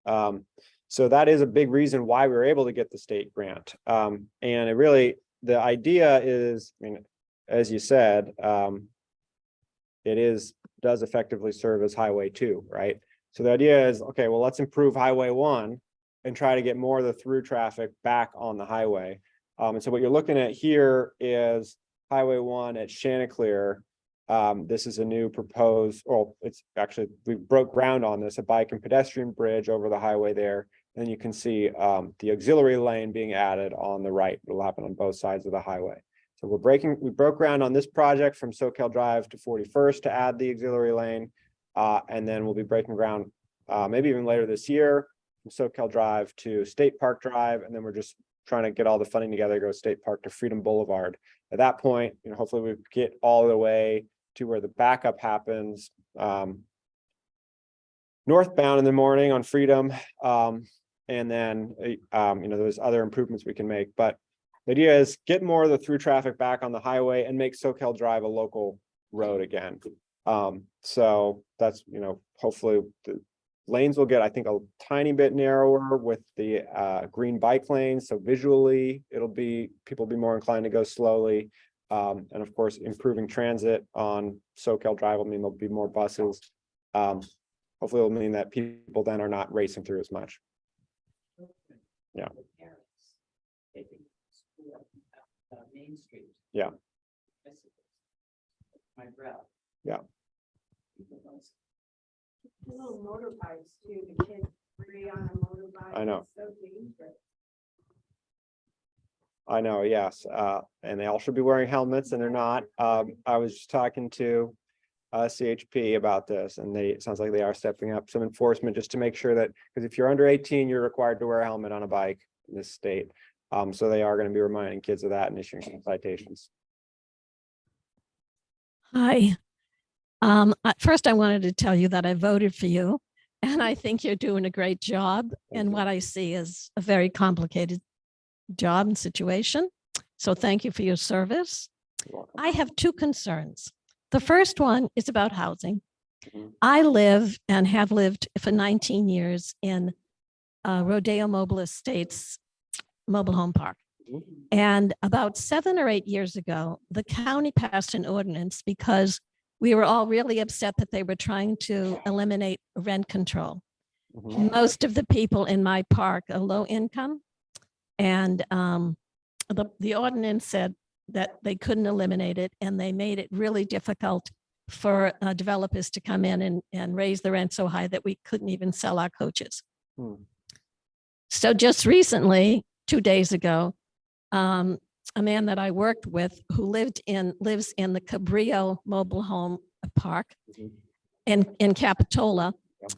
So that is a big reason why we were able to get the state grant. And it really, the idea is, I mean, as you said, does effectively serve as Highway 2, right? So the idea is, okay, well, let's improve Highway 1 and try to get more of the through traffic back on the highway. And so what you're looking at here is Highway 1 at Chanticleer. This is a new proposed, well, it's actually, we broke ground on this, a bike and pedestrian bridge over the highway there. And then you can see the auxiliary lane being added on the right. It'll happen on both sides of the highway. So we broke ground on this project from Soquel Drive to 41st to add the auxiliary lane. And then we'll be breaking ground maybe even later this year from Soquel Drive to State Park Drive. And then we're just trying to get all the funding together, go State Park to Freedom Boulevard. At that point, hopefully we get all the way to where the backup happens northbound in the morning on Freedom. And then, there's other improvements we can make. But the idea is get more of the through traffic back on the highway and make Soquel Drive a local road again. So that's, hopefully the lanes will get, I think, a tiny bit narrower with the green bike lanes. So visually, people will be more inclined to go slowly. And of course, improving transit on Soquel Drive will mean there'll be more buses. Hopefully it'll mean that people then are not racing through as much. Yeah. Main Street. Yeah. My breath. Yeah. Little motorbikes too, the kids free on a motorbike. I know. It's so dangerous. I know, yes. And they all should be wearing helmets and they're not. I was just talking to CHP about this, and it sounds like they are stepping up some enforcement just to make sure that, because if you're under 18, you're required to wear a helmet on a bike in this state. So they are going to be reminding kids of that and issuing some citations. Hi. First, I wanted to tell you that I voted for you, and I think you're doing a great job. And what I see is a very complicated job and situation. So thank you for your service. You're welcome. I have two concerns. The first one is about housing. Mhm. I live and have lived for 19 years in Rodeo Mobile Estates mobile home park. Mhm. And about 7 or 8 years ago, the county passed an ordinance because we were all really upset that they were trying to eliminate rent control. Mhm. Most of the people in my park are low income. And the ordinance said that they couldn't eliminate it, and they made it really difficult for developers to come in and raise the rent so high that we couldn't even sell our coaches. Hmm. So just recently, 2 days ago, a man that I worked with who lives in the Cabrillo mobile home park Mhm. in Capitola Yep.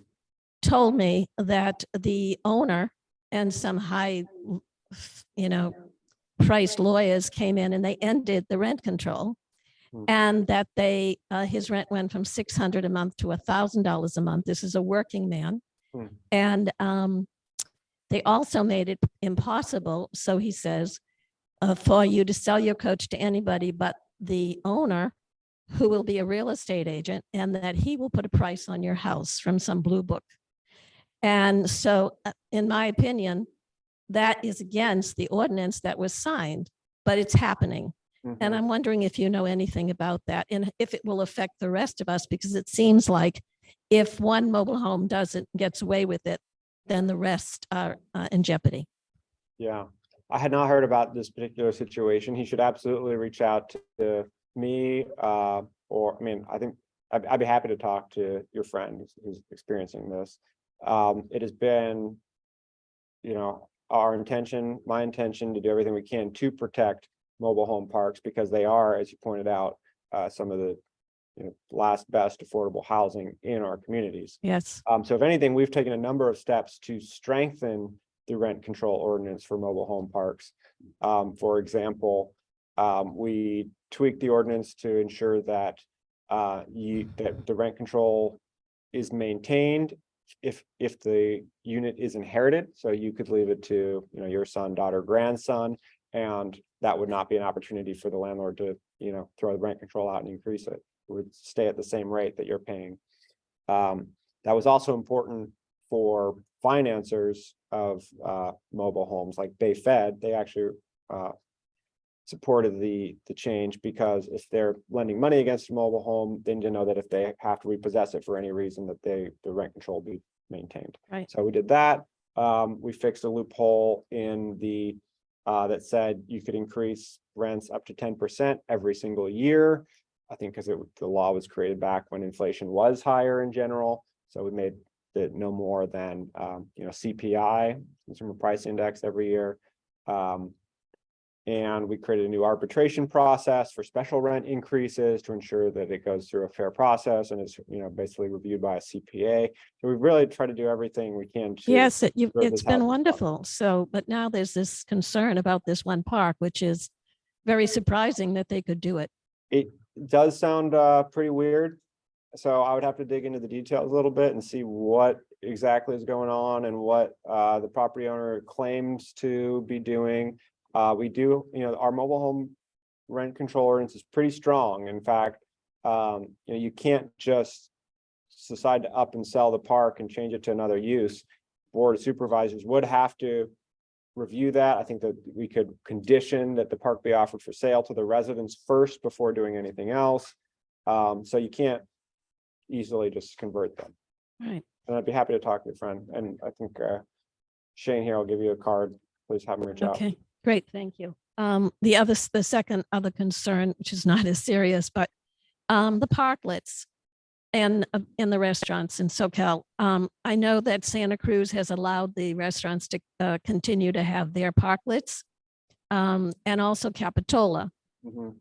told me that the owner and some high, priced lawyers came in and they ended the rent control. Hmm. And that his rent went from $600 a month to $1,000 a month. This is a working man. Hmm. And they also made it impossible, so he says, for you to sell your coach to anybody but the owner who will be a real estate agent, and that he will put a price on your house from some blue book. And so, in my opinion, that is against the ordinance that was signed, but it's happening. And I'm wondering if you know anything about that and if it will affect the rest of us, because it seems like if one mobile home gets away with it, then the rest are in jeopardy. Yeah, I had not heard about this particular situation. He should absolutely reach out to me, or, I mean, I think I'd be happy to talk to your friend who's experiencing this. It has been, you know, my intention to do everything we can to protect mobile home parks, because they are, as you pointed out, some of the, you know, last best affordable housing in our communities. Yes. So if anything, we've taken a number of steps to strengthen the rent control ordinance for mobile home parks. For example, we tweaked the ordinance to ensure that that the rent control is maintained if the unit is inherited. So you could leave it to, you know, your son, daughter, grandson, and that would not be an opportunity for the landlord to, you know, throw the rent control out and increase it. It would stay at the same rate that you're paying. That was also important for financiers of mobile homes like Bay Fed. They actually supported the change, because if they're lending money against a mobile home, they need to know that if they have to repossess it for any reason, that the rent control will be maintained. Right. So we did that. We fixed a loophole in the that said you could increase rents up to 10% every single year. I think because the law was created back when inflation was higher in general. So we made it no more than you know, CPI, Consumer Price Index, every year. And we created a new arbitration process for special rent increases to ensure that it goes through a fair process and is, you know, basically reviewed by a CPA. So we really try to do everything we can to. Yes, ensure it's this been housing wonderful. So, but now there's this concern about this one park, which is very surprising that they could do it. It does sound pretty weird. So I would have to dig into the details a little bit and see what exactly is going on and what the property owner claims to be doing. We do, you know, our mobile home rent control ordinance is pretty strong. In fact, you know, you can't just decide to up and sell the park and change it to another use. Board of Supervisors would have to review that. I think that we could condition that the park be offered for sale to the residents first before doing anything else. So you can't easily just convert them. Right. And I'd be happy to talk to your friend. And I think Shane here, I'll give you a card. Please have him reach out. Okay, great. Thank you. The second other concern, which is not as serious, but the parklets and in the restaurants in Soquel. I know that Santa Cruz has allowed the restaurants to continue to have their parklets, and also Capitola.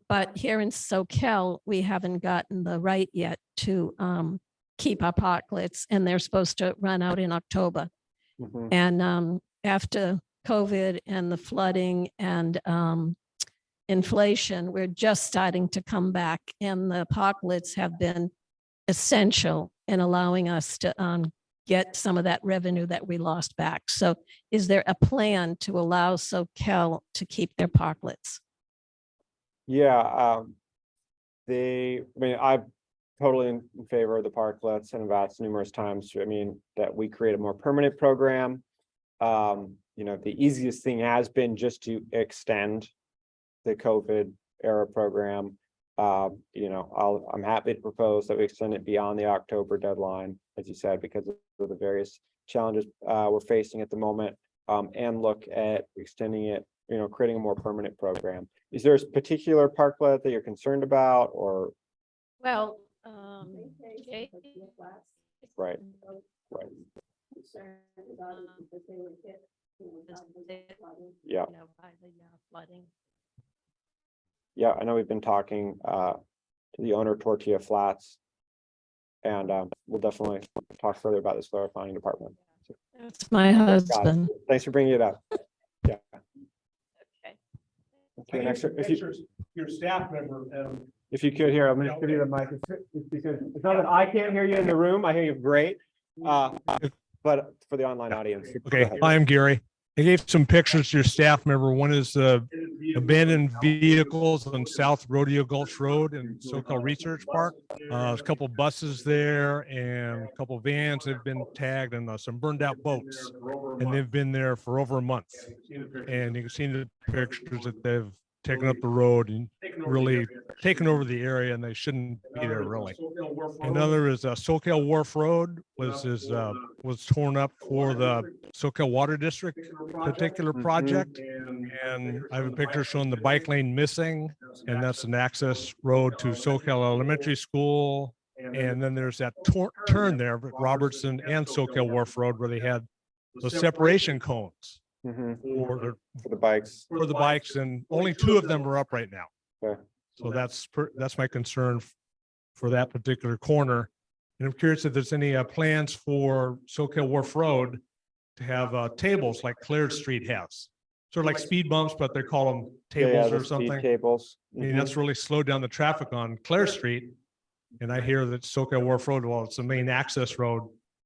But here in Soquel, we haven't gotten the right yet to keep our parklets, and they're supposed to run out in October. And after COVID and the flooding and inflation, we're just starting to come back, and the parklets have been essential in allowing us to get some of that revenue that we lost back. So is there a plan to allow Soquel to keep their parklets? Yeah, I mean, I'm totally in favor of the parklets and have asked numerous times. I mean, that we create a more permanent program. You know, the easiest thing has been just to extend the COVID era program. You know, I'm happy to propose that we extend it beyond the October deadline, as you said, because of the various challenges we're facing at the moment, and look at extending it, you know, creating a more permanent program. Is there a particular parklet that you're concerned about, or? Well, Right, right. Yeah. Flooding. Yeah, I know we've been talking to the owner of Tortilla Flats. And we'll definitely talk further about this clarifying department. That's my husband. Thanks for bringing it up. Yeah. Okay. Okay, next, if you, Your staff member, if you could hear, I'm gonna give you the mic. Because it's not that I can't hear you in the room, I hear you great. But for the online audience. okay, hi, I'm Gary. I gave some pictures to your staff member. One is the abandoned vehicles on South Rodeo Gulch Road and Soquel Research Park. There's a couple buses there and a couple vans have been tagged, and some burned out boats. And they've been there for over a month. And you can see in the pictures that they've taken up the road and really taken over the area, and they shouldn't be there really. Another is Soquel Wharf Road was torn up for the Soquel Water District particular project. And I have a picture showing the bike lane missing, and that's an access road to Soquel Elementary School. And then there's that turn there at Robertson and Soquel Wharf Road where they had the separation cones for the bikes, and only 2 of them are up right now. Okay. So that's my concern for that particular corner. And I'm curious if there's any plans for Soquel Wharf Road to have tables like Clare Street has, sort of like speed bumps, but they call them tables the or speed something. tables. I mean, that's really slowed down the traffic on Clare Street. And I hear that Soquel Wharf Road, well, it's the main access road,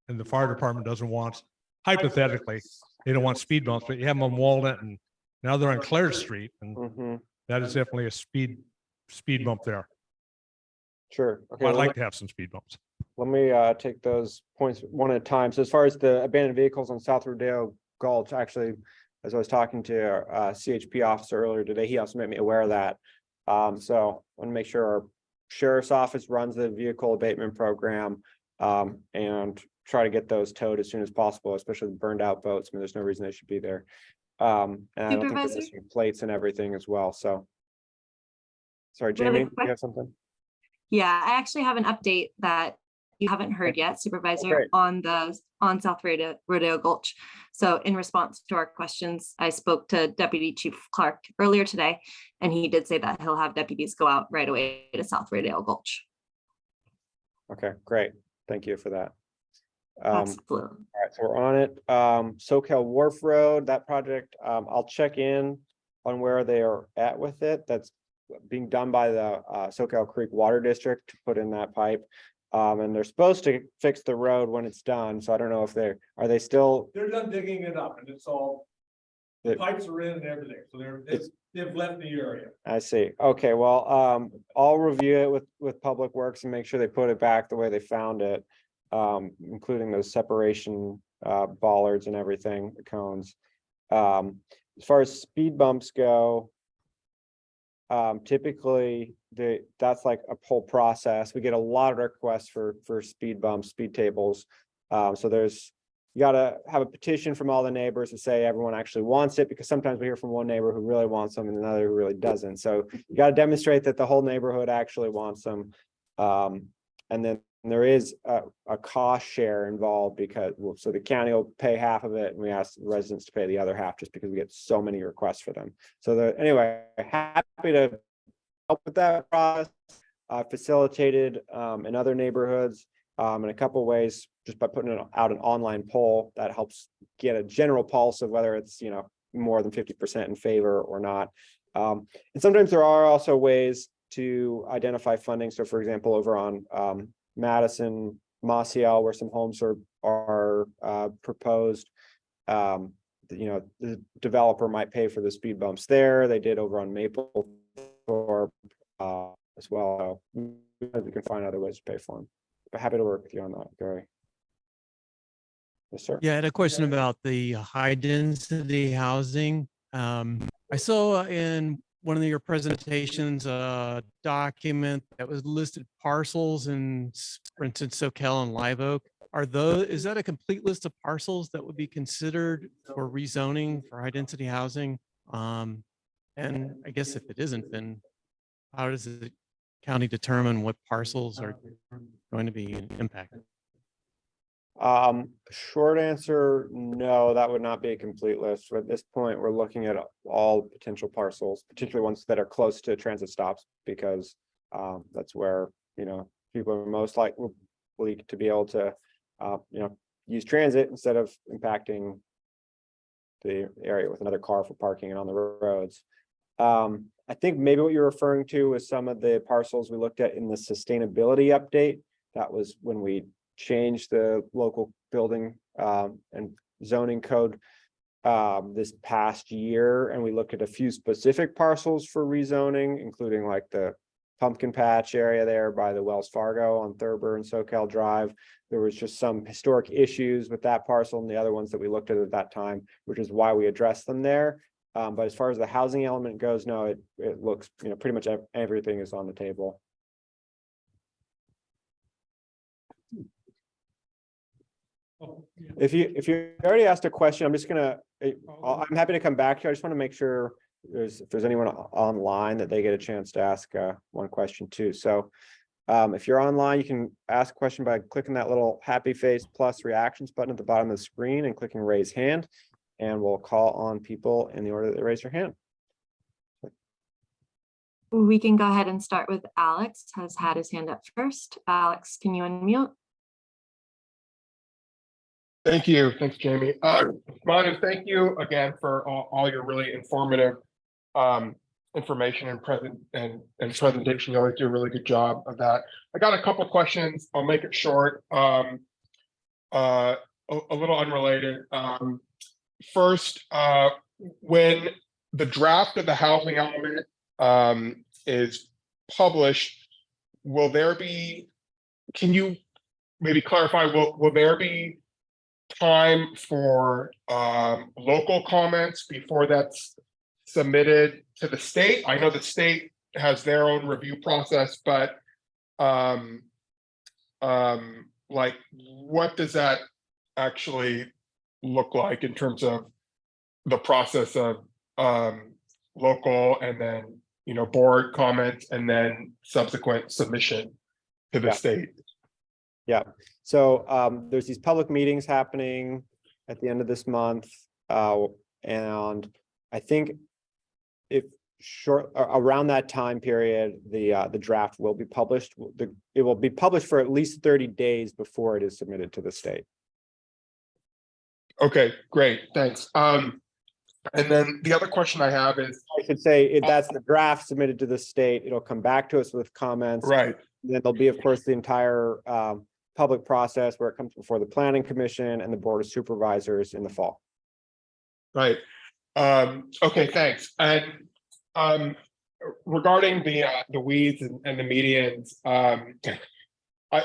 and the fire department doesn't want, hypothetically, they don't want speed bumps, but you have them on Walnut, and now they're on Clare Street, and that is definitely a speed bump there. Sure. Okay. I'd like to have some speed bumps. Let me take those points one at a time. So as far as the abandoned vehicles on South Rodeo Gulch, actually, as I was talking to our CHP officer earlier today, he also made me aware of that. So I want to make sure our sheriff's office runs the vehicle abatement program and try to get those towed as soon as possible, especially the burned out boats. I mean, there's no reason they should be there. And I don't think there's missing plates and everything as well. So sorry, Jamie, Really you quick. have something? Yeah, I actually have an update that you haven't heard yet, Supervisor, Great. on South Rodeo Gulch. So in response to our questions, I spoke to Deputy Chief Clark earlier today, and he did say that he'll have deputies go out right away to South Rodeo Gulch. Okay, great. Thank you for that. Absolutely. All right, so we're on it. Soquel Wharf Road, that project, I'll check in on where they are at with it. That's being done by the Soquel Creek Water District to put in that pipe. And they're supposed to fix the road when it's done. So I don't know if they're Done digging it up, and it's all, the pipes are in and everything, so they've left the area. I see. Okay, well, I'll review it with Public Works and make sure they put it back the way they found it, including those separation bollards and everything, the cones. As far as speed bumps go, typically that's like a whole process. We get a lot of requests for speed bumps, speed tables. So you gotta have a petition from all the neighbors to say everyone actually wants it, because sometimes we hear from one neighbor who really wants them and another who really doesn't. So you gotta demonstrate that the whole neighborhood actually wants them. And then there is a cost share involved, because so the county will pay half of it and we ask the residents to pay the other half, just because we get so many requests for them. So anyway, happy to help with that process. Facilitated in other neighborhoods in a couple of ways, just by putting out an online poll that helps get a general pulse of whether it's more than 50% in favor or not. And sometimes there are also ways to identify funding. So for example, over on Madison, Mossiel, where some homes are proposed, the developer might pay for the speed bumps there. They did over on Maple as well. We can find other ways to pay for them. But happy to work with you on that, Gary. Yes, sir. Yeah, I had a question about the high density housing. I saw in one of your presentations a document that was listed parcels in, for instance, Soquel and Live Oak. Is that a complete list of parcels that would be considered for rezoning for high density housing? And I guess if it isn't, then how does the county determine what parcels are going to be impacted? Short answer, no, that would not be a complete list. At this point, we're looking at all potential parcels, particularly ones that are close to transit stops, because that's where people are most likely to be able to use transit instead of impacting the area with another car for parking and on the roads. I think maybe what you're referring to was some of the parcels we looked at in the sustainability update. That was when we changed the local building and zoning code this past year, and we looked at a few specific parcels for rezoning, including like the Pumpkin Patch area there by the Wells Fargo on Thurber and Soquel Drive. There was just some historic issues with that parcel and the other ones that we looked at that time, which is why we addressed them there. But as far as the housing element goes, no, it looks, pretty much everything is on the table. Oh, yeah. If you already asked a question, I'm just gonna, I'm happy to come back to you. I just want to make sure if there's anyone online that they get a chance to ask one question too. So if you're online, you can ask a question by clicking that little happy face plus reactions button at the bottom of the screen and clicking raise hand, and we'll call on people in the order that they raise their hand. We can go ahead and start with Alex, has had his hand up first. Alex, can you unmute? Thank you. Thanks, Jamie. Manu, thank you again for all your really informative information and presentation. You always do a really good job of that. I got a couple questions. I'll make it short. A little unrelated. First, when the draft of the housing element is published, will there be, can you maybe clarify, will there be time for local comments before that's submitted to the state? I know the state has their own review process, but like, what does that actually look like in terms of the process of local and then board comments and then subsequent submission to the state? Yeah, so there's these public meetings happening at the end of this month, and I think if around that time period, the draft will be published. It will be published for at least 30 days before it is submitted to the state. Okay, great, thanks. And then the other question I have is, I should say that's the draft submitted to the state. It'll come back to us with comments. right? Then there'll be, of course, the entire public process where it comes before the Planning Commission and the Board of Supervisors in the fall. Right. Okay, thanks. And regarding the weeds and the medians,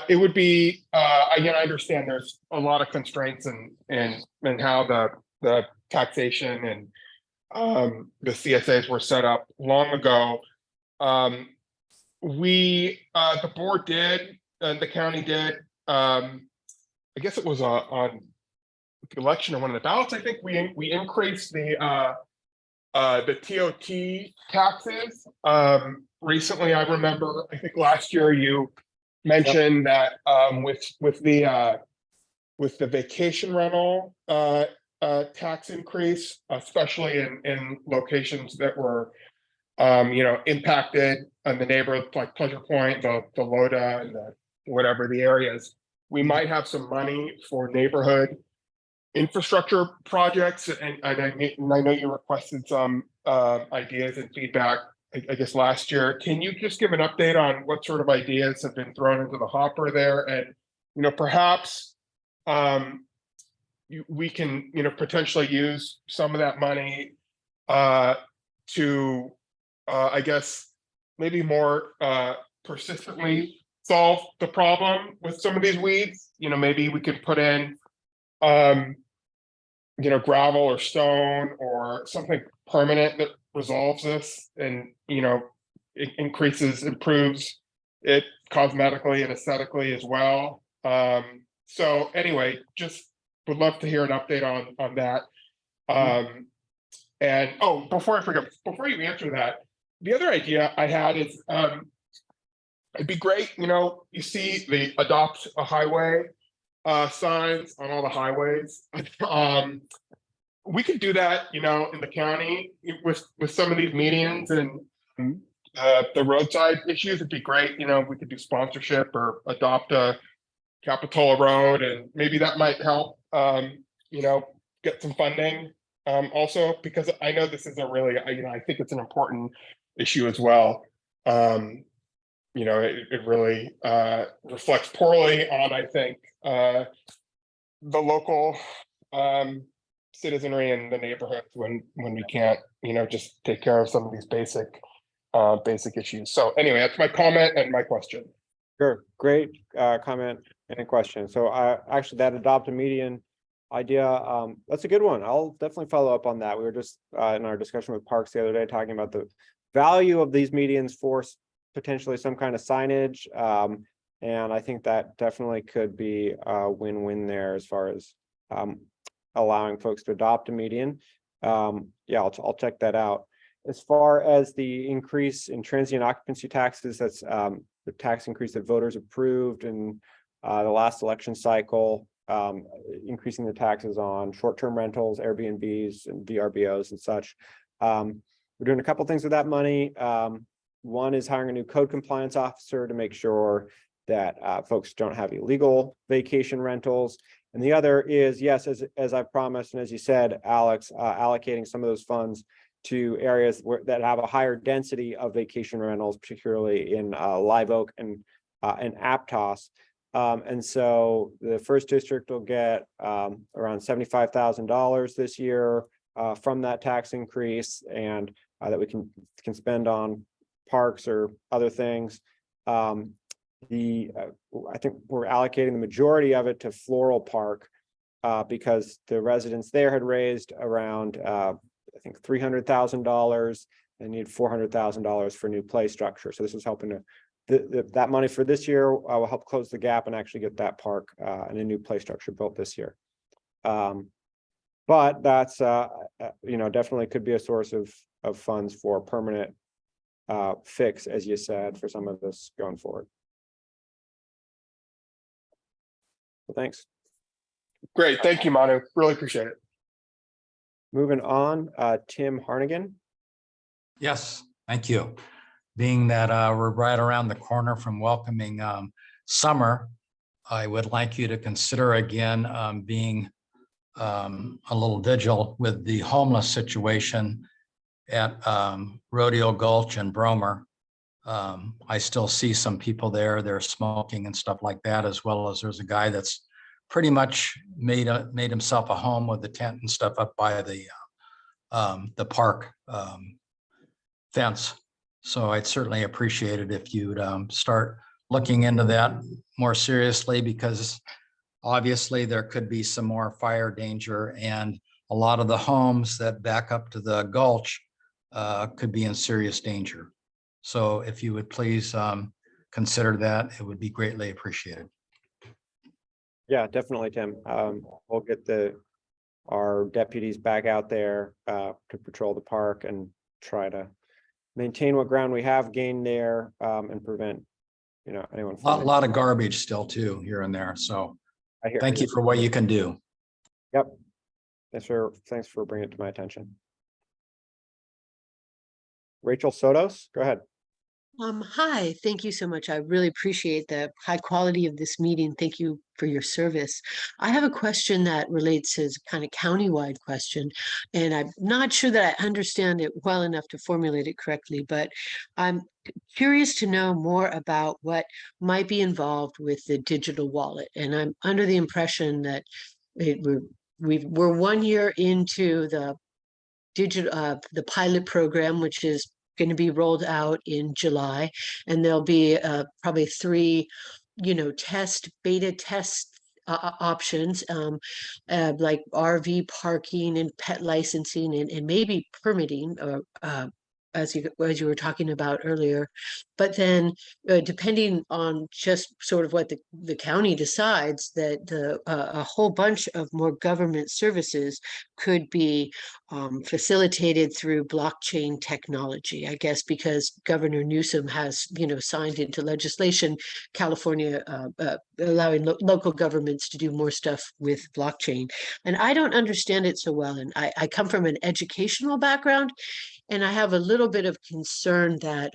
it would be again, I understand there's a lot of constraints and how the taxation and the CSAs were set up long ago. The board did, and the county did. I guess it was on the election or one of the ballots. I think we increased the TOT taxes recently. I remember, I think last year you mentioned that with the vacation rental tax increase, especially in locations that were impacted in the neighborhood like Pleasure Point, the Loda, and whatever the areas, we might have some money for neighborhood infrastructure projects. And I know you requested some ideas and feedback, I guess last year. Can you just give an update on what sort of ideas have been thrown into the hopper there? And perhaps we can potentially use some of that money to I guess maybe more persistently solve the problem with some of these weeds. Maybe we could put in gravel or stone or something permanent that resolves this and it improves it cosmetically and aesthetically as well. So anyway, just would love to hear an update on that. And before I forget, before you answer that, the other idea I had is it'd be great, you see the adopt a highway signs on all the highways. We could do that, in the county with some of these medians and the roadside issues. It'd be great, we could do sponsorship or adopt a Capitola Road, and maybe that might help, get some funding. Also, because I know this is a really, I think it's an important issue as well. It really reflects poorly on, I think, the local citizenry in the neighborhoods when we can't, just take care of some of these basic issues. So anyway, that's my comment and my question. Sure, great comment and a question. So actually that adopt a median idea, that's a good one. I'll definitely follow up on that. We were just in our discussion with Parks the other day talking about the value of these medians for potentially some kind of signage. And I think that definitely could be a win-win there as far as allowing folks to adopt a median. Yeah, I'll check that out. As far as the increase in transient occupancy taxes, that's the tax increase that voters approved in the last election cycle, increasing the taxes on short-term rentals, Airbnbs and VRBOs and such. We're doing a couple things with that money. One is hiring a new code compliance officer to make sure that folks don't have illegal vacation rentals. And the other is, yes, as I promised, and as you said, Alex, allocating some of those funds to areas that have a higher density of vacation rentals, particularly in Live Oak and Aptos. And so the first district will get around $75,000 this year from that tax increase, and that we can spend on parks or other things. I think we're allocating the majority of it to Floral Park because the residents there had raised around I think $300,000 and need $400,000 for new play structure. So this is helping to that money for this year will help close the gap and actually get that park and a new play structure built this year. But that's definitely could be a source of funds for permanent fix, as you said, for some of this going forward. So thanks. Great, thank you, Manu. Really appreciate it. Moving on, Tim Harnigan. Yes, thank you. Being that we're right around the corner from welcoming summer, I would like you to consider again being a little vigilant with the homeless situation at Rodeo Gulch and Bromer. I still see some people there, they're smoking and stuff like that, as well as there's a guy that's pretty much made himself a home with the tent and stuff up by the park fence. So I'd certainly appreciate it if you'd start looking into that more seriously, because obviously there could be some more fire danger, and a lot of the homes that back up to the gulch could be in serious danger. So if you would please consider that, it would be greatly appreciated. Yeah, definitely, Tim. We'll get our deputies back out there to patrol the park and try to maintain what ground we have gained there and prevent, anyone. A lot of garbage still too here and there. So I hear. thank you for what you can do. Yep. Thanks for bringing it to my attention. Rachel Sotos, go ahead. Hi, thank you so much. I really appreciate the high quality of this meeting. Thank you for your service. I have a question that relates to kind of countywide question, and I'm not sure that I understand it well enough to formulate it correctly, but I'm curious to know more about what might be involved with the digital wallet. And I'm under the impression that we're 1 year into the the pilot program, which is going to be rolled out in July, and there'll be probably 3, beta test options, like RV parking and pet licensing and maybe permitting, or as you were talking about earlier. But then depending on just sort of what the county decides, that a whole bunch of more government services could be facilitated through blockchain technology, I guess, because Governor Newsom has, signed into legislation, California allowing local governments to do more stuff with blockchain. And I don't understand it so well. And I come from an educational background, and I have a little bit of concern that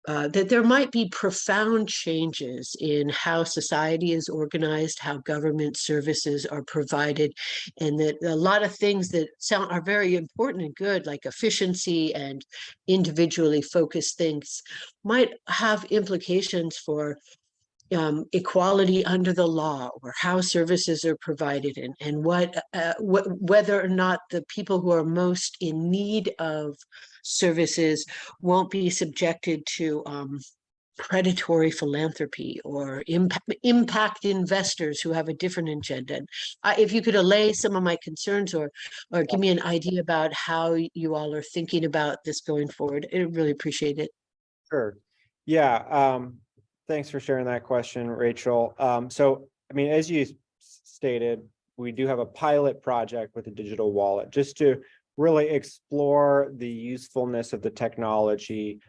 that there might be profound changes in how society is organized, how government services are provided, and that a lot of things that are very important and good, like efficiency and individually focused things, might have implications for equality under the law, or how services are provided, and whether or not the people who are most in need of services won't be subjected to predatory philanthropy or impact investors who have a different agenda. If you could allay some of my concerns, or give me an idea about how you all are thinking about this going forward, I really appreciate it. Sure. Yeah. Thanks for sharing that question, Rachel. So, I mean, as you stated, we do have a pilot project with a digital wallet just to really explore the usefulness of the technology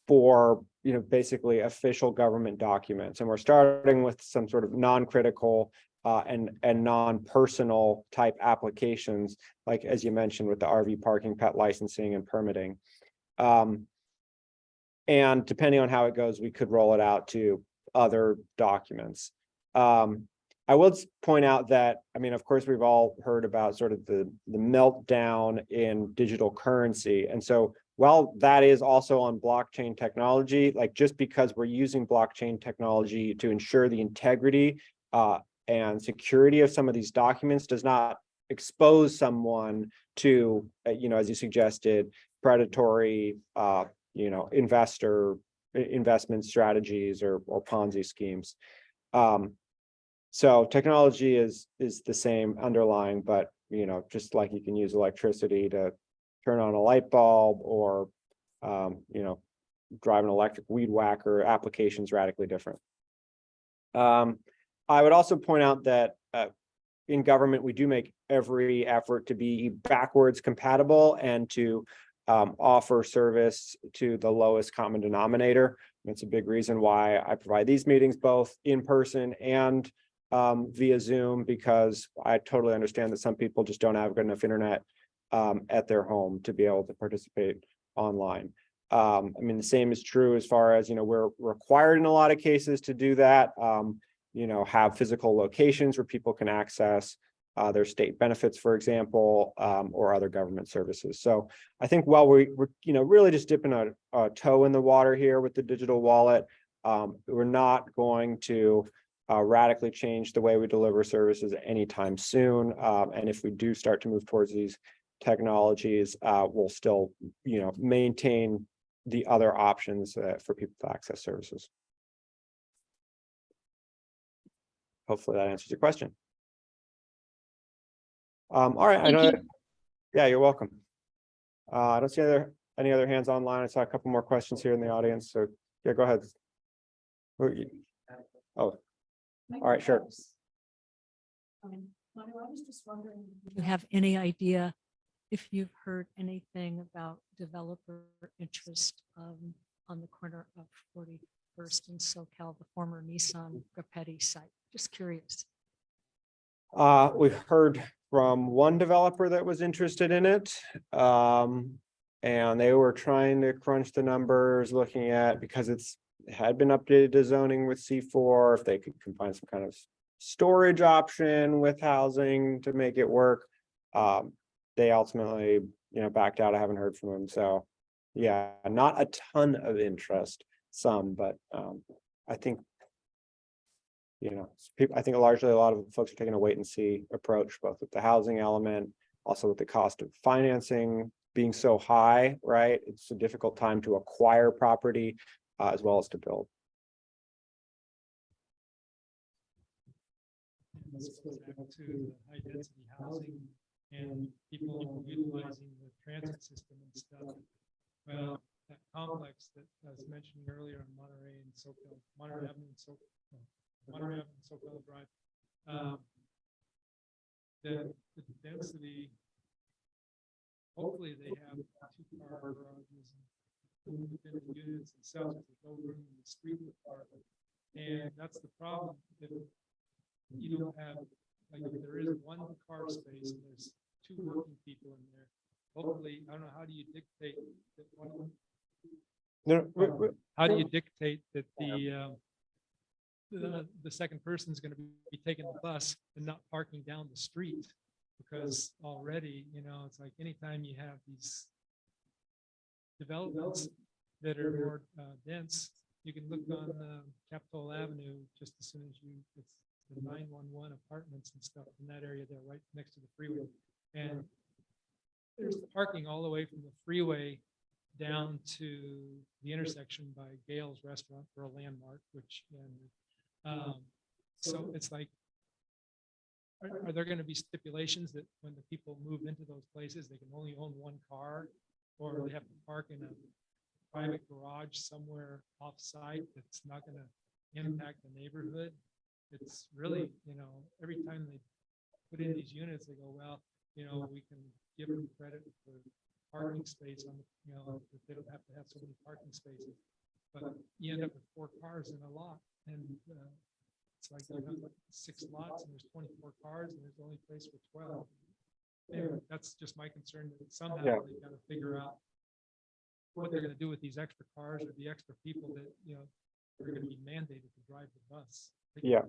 for, basically official government documents. And we're starting with some sort of non-critical and non-personal type applications, like, as you mentioned, with the RV parking, pet licensing, and permitting. And depending on how it goes, we could roll it out to other documents. I will point out that, I mean, of course, we've all heard about sort of the meltdown in digital currency. And so while that is also on blockchain technology, like, just because we're using blockchain technology to ensure the integrity and security of some of these documents does not expose someone to, as you suggested, predatory, investment strategies or Ponzi schemes. So technology is the same underlying, but, just like you can use electricity to turn on a light bulb, or, drive an electric weed whacker, applications radically different. I would also point out that in government, we do make every effort to be backwards compatible and to offer service to the lowest common denominator. That's a big reason why I provide these meetings both in person and via Zoom, because I totally understand that some people just don't have good enough internet at their home to be able to participate online. I mean, the same is true as far as, we're required in a lot of cases to do that, have physical locations where people can access their state benefits, for example, or other government services. So I think while we're really just dipping a toe in the water here with the digital wallet, we're not going to radically change the way we deliver services anytime soon. And if we do start to move towards these technologies, we'll still, maintain the other options for people to access services. Hopefully that answers your question. All right, I know. Yeah, you're welcome. I don't see any other hands online. I saw a couple more questions here in the audience. So yeah, go ahead. Oh, all right, sure. I was just wondering if you have any idea if you've heard anything about developer interest on the corner of 41st and Soquel, the former Nissan Grapetti site. Just curious. We've heard from one developer that was interested in it. And they were trying to crunch the numbers, looking at, because it had been updated to zoning with C4, if they could find some kind of storage option with housing to make it work. They ultimately, backed out. I haven't heard from them. So yeah, not a ton of interest, some, but I think, I think largely a lot of folks are taking a wait and see approach, both with the housing element, also with the cost of financing being so high, right? It's a difficult time to acquire property as well as to build. This goes back to high density housing and people utilizing the transit system and stuff. Well, that complex that was mentioned earlier on Monterey and Soquel, Monterey Avenue and Soquel Drive, the density, hopefully they have 2-car garages and within the units themselves, there's no room in the street to park. And that's the problem. If you don't have, like, if there is 1 car space and there's 2 working people in there, hopefully, I don't know, how do you dictate that one? How do you dictate that the second person is going to be taking the bus and not parking down the street? Because already, it's like anytime you have these developments that are more dense, you can look on Capitol Avenue just as soon as it's the 911 apartments and stuff in that area there, right next to the freeway. And there's parking all the way from the freeway down to the intersection by Gail's Restaurant for a landmark, which, so it's like, are there going to be stipulations that when the people move into those places, they can only own one car, or they have to park in a private garage somewhere off-site that's not going to impact the neighborhood? It's really, every time they put in these units, they go, well, we can give them credit for parking space on, that they don't have to have so many parking spaces. But you end up with 4 cars in a lot, and it's like you have like 6 lots and there's 24 cars and there's only place for 12. Anyway, that's just my concern, that somehow they've got to figure out what they're going to do with these extra cars or the extra people that, are going to be mandated to drive the bus. Yeah.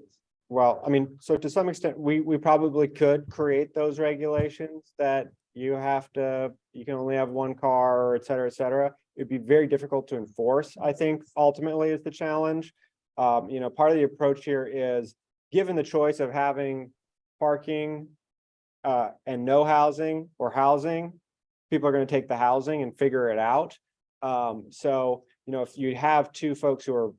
Well, I mean, so to some extent, we probably could create those regulations that you can only have one car, et cetera, et cetera. It'd be very difficult to enforce, I think, ultimately is the challenge. Part of the approach here is, given the choice of having parking and no housing or housing, people are going to take the housing and figure it out. So, if you have 2 folks who are,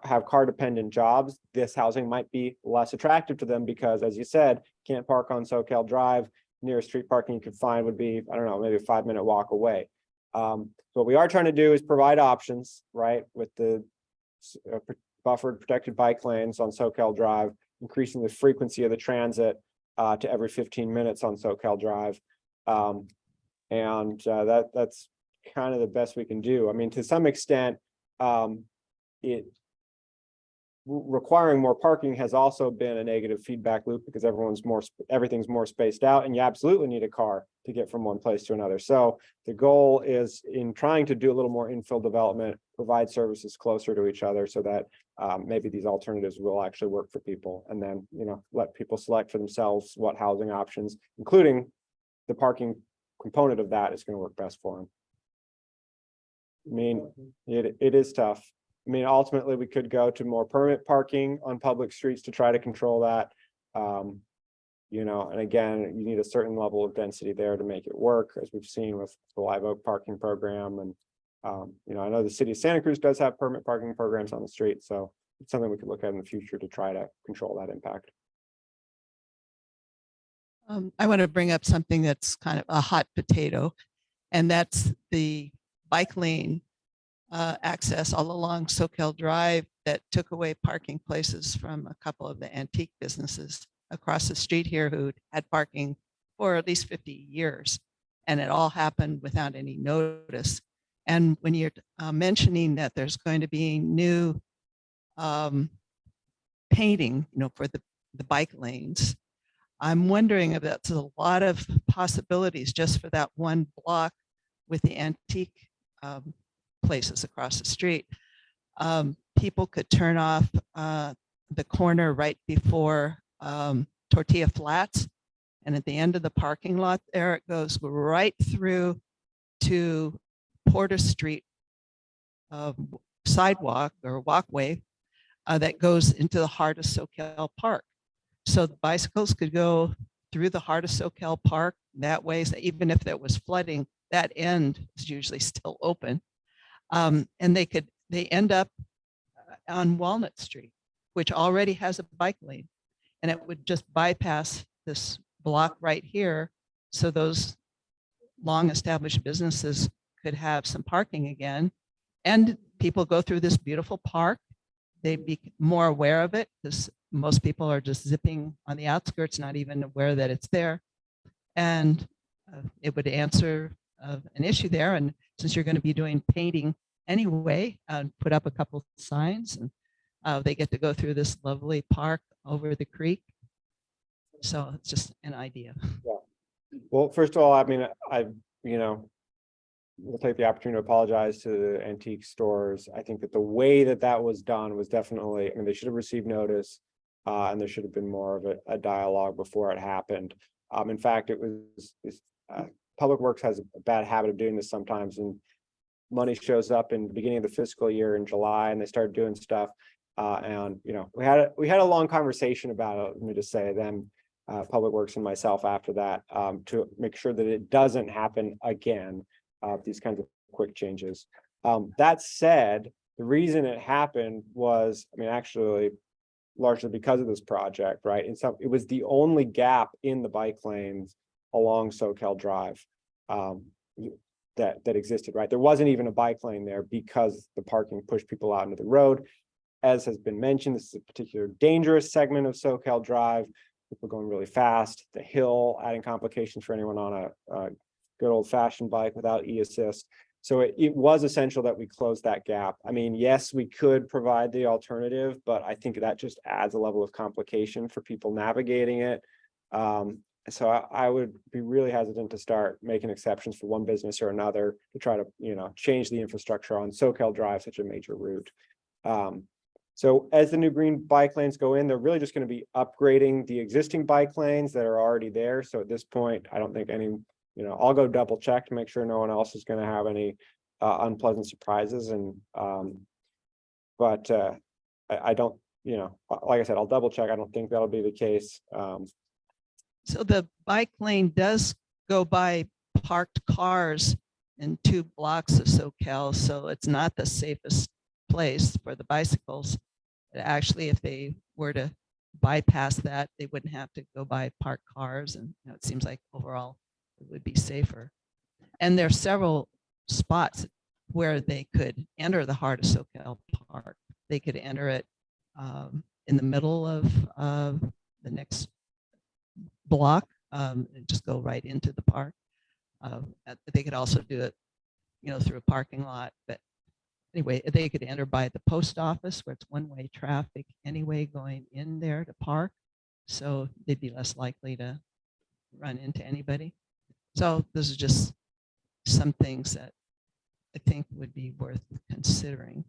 have car dependent jobs, this housing might be less attractive to them because, as you said, can't park on Soquel Drive. Nearest street parking you could find would be, I don't know, maybe a 5-minute walk away. What we are trying to do is provide options, right, with the buffered protected bike lanes on Soquel Drive, increasing the frequency of the transit to every 15 minutes on Soquel Drive. That's kind of the best we can do. I mean, to some extent, requiring more parking has also been a negative feedback loop because everything's more spaced out, and you absolutely need a car to get from one place to another. So the goal is, in trying to do a little more infill development, provide services closer to each other so that maybe these alternatives will actually work for people, and then let people select for themselves what housing options, including the parking component of that, is going to work best for them. I mean, it is tough. I mean, ultimately, we could go to more permanent parking on public streets to try to control that. And again, you need a certain level of density there to make it work, as we've seen with the Live Oak parking program. And, I know the city of Santa Cruz does have permit parking programs on the street. So it's something we could look at in the future to try to control that impact. I want to bring up something that's kind of a hot potato, and that's the bike lane access all along Soquel Drive that took away parking places from a couple of the antique businesses across the street here who had parking for at least 50 years. And it all happened without any notice. And when you're mentioning that there's going to be new painting, for the bike lanes, I'm wondering if that's a lot of possibilities just for that one block with the antique places across the street. People could turn off the corner right before Tortilla Flats, and at the end of the parking lot there, it goes right through to Porter Street sidewalk or walkway that goes into the heart of Soquel Park. So the bicycles could go through the heart of Soquel Park that way. So even if there was flooding, that end is usually still open. And they end up on Walnut Street, which already has a bike lane, and it would just bypass this block right here. So those long established businesses could have some parking again, and people go through this beautiful park. They'd be more aware of it because most people are just zipping on the outskirts, not even aware that it's there. And it would answer an issue there. And since you're going to be doing painting anyway, put up a couple signs, and they get to go through this lovely park over the creek. So it's just an idea. Yeah. Well, first of all, I mean, we'll take the opportunity to apologize to the antique stores. I think that the way that was done was definitely, they should have received notice, and there should have been more of a dialogue before it happened. In fact, Public Works has a bad habit of doing this sometimes, and money shows up in the beginning of the fiscal year in July, and they started doing stuff. And we had a long conversation about it. Let me just say, them, Public Works and myself after that, to make sure that it doesn't happen again. These kinds of quick changes. That said, the reason it happened was, actually largely because of this project, right? And so it was the only gap in the bike lanes along Soquel Drive that existed, right? There wasn't even a bike lane there because the parking pushed people out into the road. As has been mentioned, this is a particularly dangerous segment of Soquel Drive. People going really fast, the hill, adding complications for anyone on a good old fashioned bike without e-assist. So it was essential that we close that gap. Yes, we could provide the alternative, but I think that just adds a level of complication for people navigating it. So I would be really hesitant to start making exceptions for one business or another to try to, change the infrastructure on Soquel Drive, such a major route. So as the new green bike lanes go in, they're really just going to be upgrading the existing bike lanes that are already there. So at this point, I don't think any, I'll go double check to make sure no one else is going to have any unpleasant surprises. And I don't, like I said, I'll double check. I don't think that'll be the case. So the bike lane does go by parked cars in 2 blocks of Soquel, so it's not the safest place for the bicycles. Actually, if they were to bypass that, they wouldn't have to go by parked cars, and it seems like overall it would be safer. And there are several spots where they could enter the heart of Soquel Park. They could enter it in the middle of the next block, and just go right into the park. They could also do it, through a parking lot. But anyway, they could enter by the post office where it's one-way traffic anyway going in there to park. So they'd be less likely to run into anybody. So this is just some things that I think would be worth considering.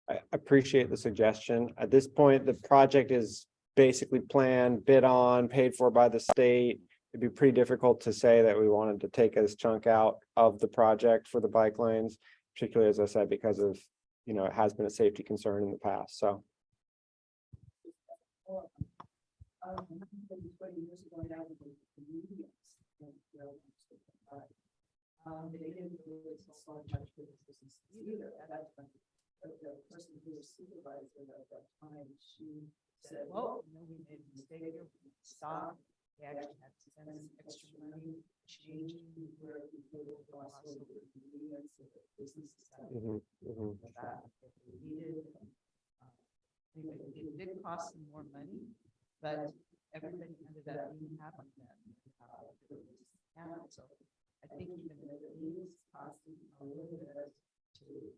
I appreciate the suggestion. At this point, the project is basically planned, bid on, paid for by the state. It'd be pretty difficult to say that we wanted to take this chunk out of the project for the bike lanes, particularly, as I said, because of, it has been a safety concern in the past. So. 20 years ago now, the medians, they didn't really solve much for this business either. At that time, the person who was supervisor at that time, she said, "Well, we made a mistake here. We stopped. We actually had to spend some extra money changing where we would cross over the medians so that businesses had that if they needed." Anyway, it did cost them more money, but everybody ended up being happy then. So I think even if it needs costing a little bit to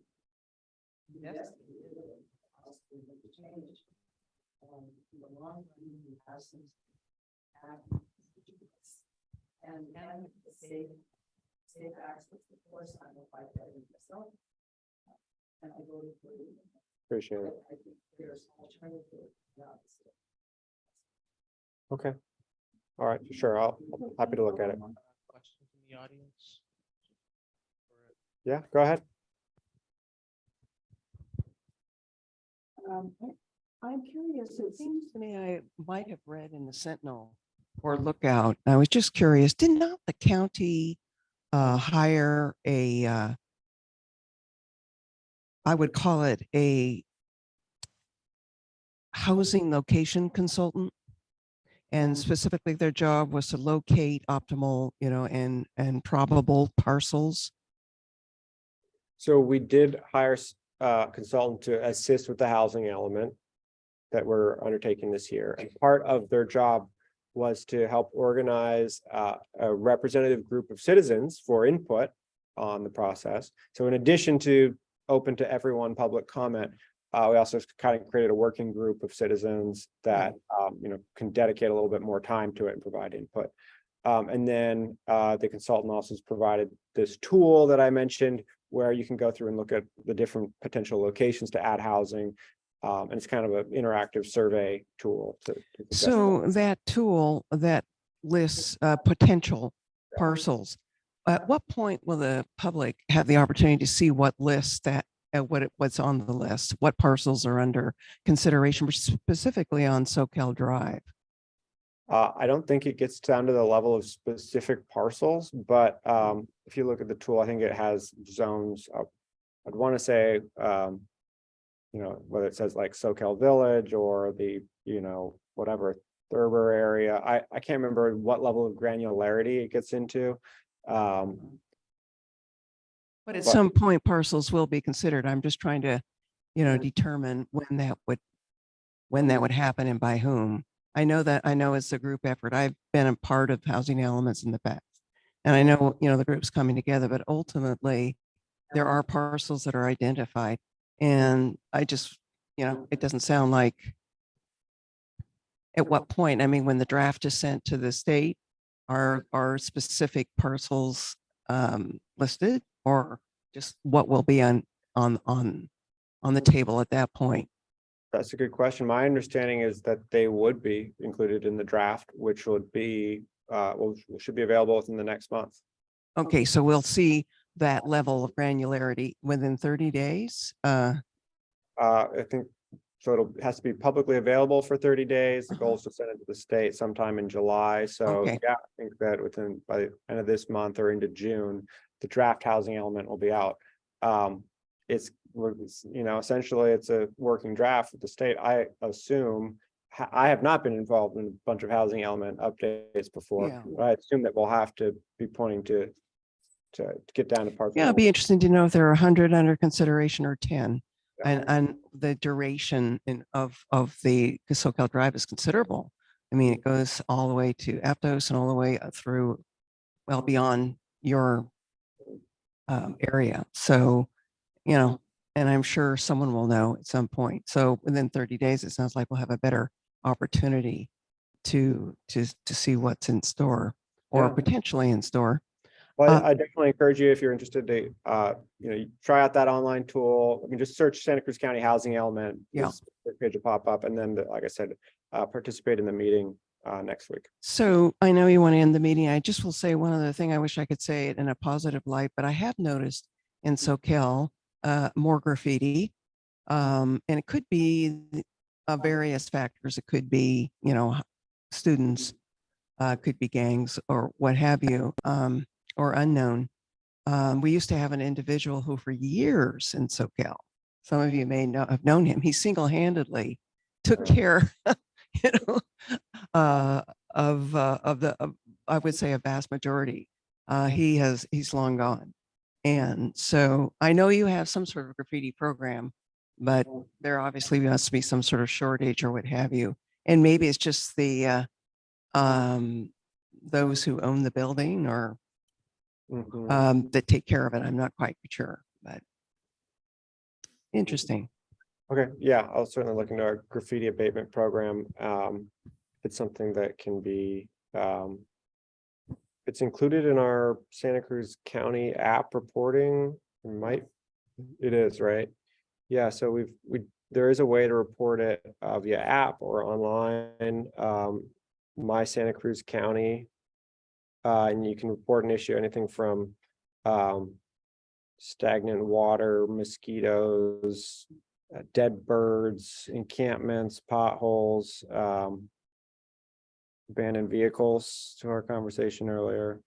investigate it and possibly make a change, in the long run, we have some and save access. Of course, I'm a bike rider myself, and I voted for it. Appreciate it. I think there's alternative. Okay. All right, sure. I'm happy to look at it. Questions in the audience? Yeah, go ahead. I'm curious. It seems to me I might have read in the Sentinel or Lookout. I was just curious. Did not the county hire a, I would call it a housing location consultant? And specifically their job was to locate optimal, and probable parcels. So we did hire a consultant to assist with the housing element that we're undertaking this year. And part of their job was to help organize a representative group of citizens for input on the process. So in addition to open to everyone public comment, we also kind of created a working group of citizens that can dedicate a little bit more time to it and provide input. And then the consultant also has provided this tool that I mentioned, where you can go through and look at the different potential locations to add housing. And it's kind of an interactive survey tool. So that tool that lists potential parcels, at what point will the public have the opportunity to see what list that, what's on the list, what parcels are under consideration, specifically on Soquel Drive? I don't think it gets down to the level of specific parcels, but if you look at the tool, I think it has zones. I'd want to say, whether it says like Soquel Village or the, whatever Thurber area. I can't remember what level of granularity it gets into. But at some point, parcels will be considered. I'm just trying to, determine when that would happen and by whom. I know it's a group effort. I've been a part of housing elements in the past. And I know, the group's coming together, but ultimately there are parcels that are identified. And I just, it doesn't sound like at what point, I mean, when the draft is sent to the state, are specific parcels listed, or just what will be on the table at that point? That's a good question. My understanding is that they would be included in the draft, which would be, should be available within the next month. Okay, so we'll see that level of granularity within 30 days. I think so. It has to be publicly available for 30 days. The goal is to send it to the state sometime in July. So Okay. yeah, I think that by the end of this month or into June, the draft housing element will be out. Essentially it's a working draft with the state. I assume, I have not been involved in a bunch of housing element updates before, Yeah. but I assume that we'll have to be pointing to get down to parts. Yeah, it'd be interesting to know if there are 100 under consideration or 10. And the duration of the Soquel Drive is considerable. I mean, it goes all the way to Aptos and all the way through, well, beyond your area. So, and I'm sure someone will know at some point. So within 30 days, it sounds like we'll have a better opportunity to see what's in store or Yeah. potentially in store. Well, I definitely encourage you, if you're interested, to you try out that online tool. I mean, just search Santa Cruz County Housing Element. Yeah. This page will pop up, and then, like I said, participate in the meeting next week. So I know you want to end the meeting. I just will say one other thing. I wish I could say it in a positive light, but I have noticed in Soquel more graffiti. And it could be various factors. It could be, students, could be gangs or what have you, or unknown. We used to have an individual who for years in Soquel, some of you may have known him, he single-handedly took care of I would say a vast majority. He's long gone. And so I know you have some sort of graffiti program, but there obviously must be some sort of shortage or what have you. And maybe it's just the those who own the building or that take care of it. I'm not quite sure, but interesting. Okay, yeah, I'll certainly look into our graffiti abatement program. It's something that can be, it's included in our Santa Cruz County app reporting. It is, right? Yeah, so there is a way to report it via app or online. My Santa Cruz County, and you can report an issue, anything from stagnant water, mosquitoes, dead birds, encampments, potholes, abandoned vehicles, to our conversation earlier.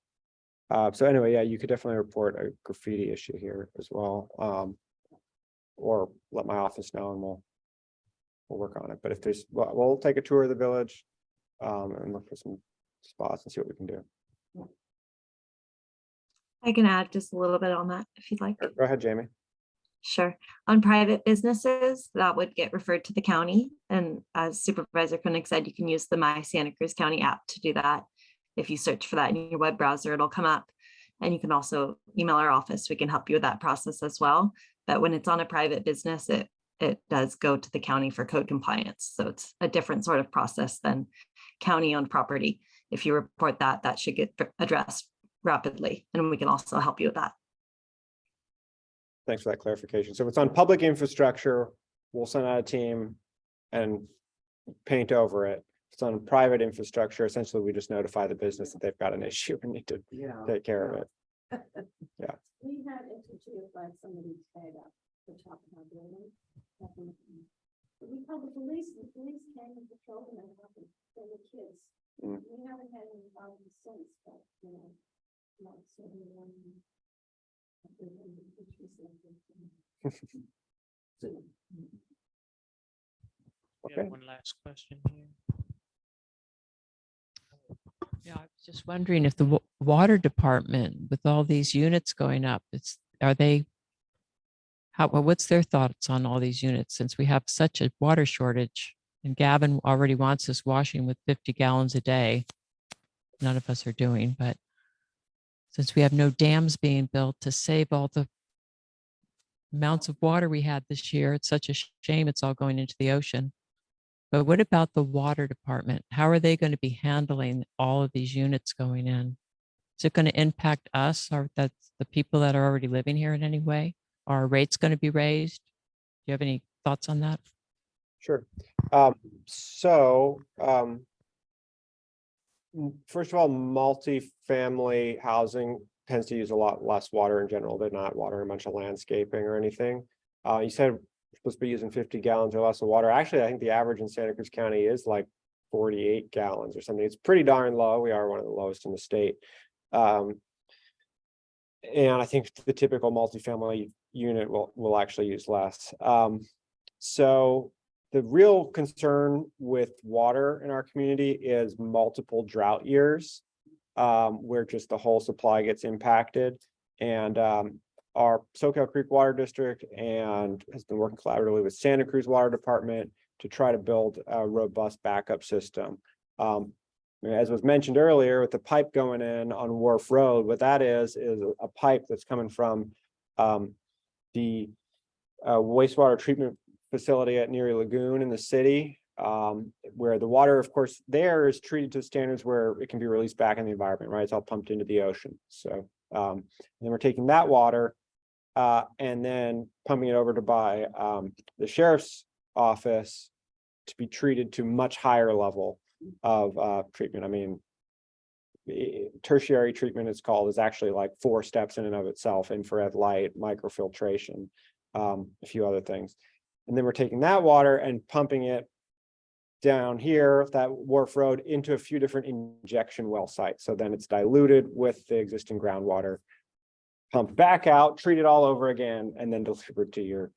So anyway, yeah, you could definitely report a graffiti issue here as well, or let my office know and we'll work on it. But if there's, we'll take a tour of the village and look for some spots and see what we can do. I can add just a little bit on that if you'd like. Go ahead, Jamie. Sure. On private businesses, that would get referred to the county. And as Supervisor Koenig said, you can use the My Santa Cruz County app to do that. If you search for that in your web browser, it'll come up. And you can also email our office. We can help you with that process as well. But when it's on a private business, it does go to the county for code compliance. So it's a different sort of process than county-owned property. If you report that, that should get addressed rapidly. And we can also help you with that. Thanks for that clarification. So if it's on public infrastructure, we'll send out a team and paint over it. If it's on private infrastructure, essentially we just notify the business that they've got an issue and need to take care of it. Yeah. We had interviewed by somebody tied up the top of our building. We called the police came and patrolled them and happened. They were kids. Mm. We haven't had any problems since, but, you know, not certainly one. We have Okay. one last question here. Yeah, I was just wondering if the water department, with all these units going up, what's their thoughts on all these units since we have such a water shortage? And Gavin already wants us washing with 50 gallons a day. None of us are doing, but since we have no dams being built to save all the amounts of water we had this year, it's such a shame it's all going into the ocean. But what about the water department? How are they going to be handling all of these units going in? Is it going to impact us or that's the people that are already living here in any way? Are our rates going to be raised? Do you have any thoughts on that? Sure. First of all, multifamily housing tends to use a lot less water in general. They're not watering a bunch of landscaping or anything. You said we're supposed to be using 50 gallons or less of water. Actually, I think the average in Santa Cruz County is like 48 gallons or something. It's pretty darn low. We are one of the lowest in the state. And I think the typical multifamily unit will actually use less. So the real concern with water in our community is multiple drought years, where just the whole supply gets impacted. And our Soquel Creek Water District and has been working collaboratively with Santa Cruz Water Department to try to build a robust backup system. As was mentioned earlier, with the pipe going in on Wharf Road, what that is a pipe that's coming from the wastewater treatment facility at Neary Lagoon in the city, where the water, of course, there is treated to standards where it can be released back in the environment, right? It's all pumped into the ocean. So then we're taking that water and then pumping it over to by the sheriff's office to be treated to much higher level of treatment. I mean, tertiary treatment it's called is actually like 4 steps in and of itself: infrared light, microfiltration, a few other things. And then we're taking that water and pumping it down here, that Wharf Road, into a few different injection well sites. So then it's diluted with the existing groundwater, pumped back out, treated all over again, and then delivered to your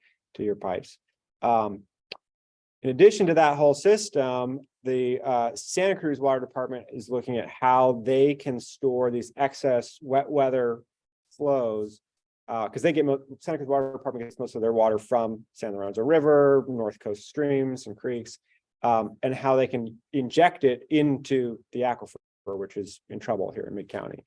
pipes. In addition to that whole system, the Santa Cruz Water Department is looking at how they can store these excess wet weather flows, because Santa Cruz Water Department gets most of their water from San Lorenzo River, North Coast streams and creeks, and how they can inject it into the aquifer, which is in trouble here in Mid-County.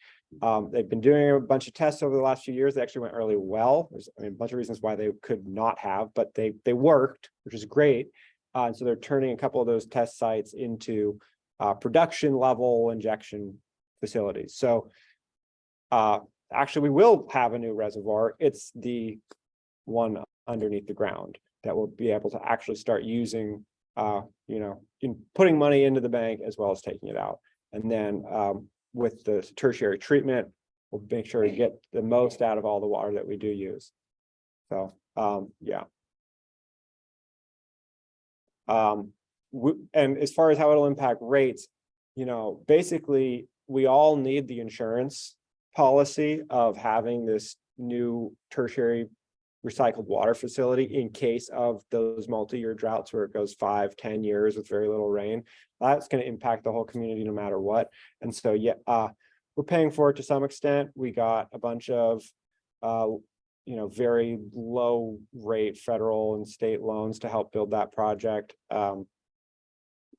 They've been doing a bunch of tests over the last few years. They actually went really well. There's a bunch of reasons why they could not have, but they worked, which is great. And so they're turning a couple of those test sites into production level injection facilities. So actually, we will have a new reservoir. It's the one underneath the ground that will be able to actually start using, in putting money into the bank as well as taking it out. And then with the tertiary treatment, we'll make sure to get the most out of all the water that we do use. So, yeah. And as far as how it'll impact rates, basically we all need the insurance policy of having this new tertiary recycled water facility in case of those multi-year droughts where it goes 5-10 years with very little rain. That's going to impact the whole community no matter what. And so, yeah, we're paying for it to some extent. We got a bunch of very low rate federal and state loans to help build that project.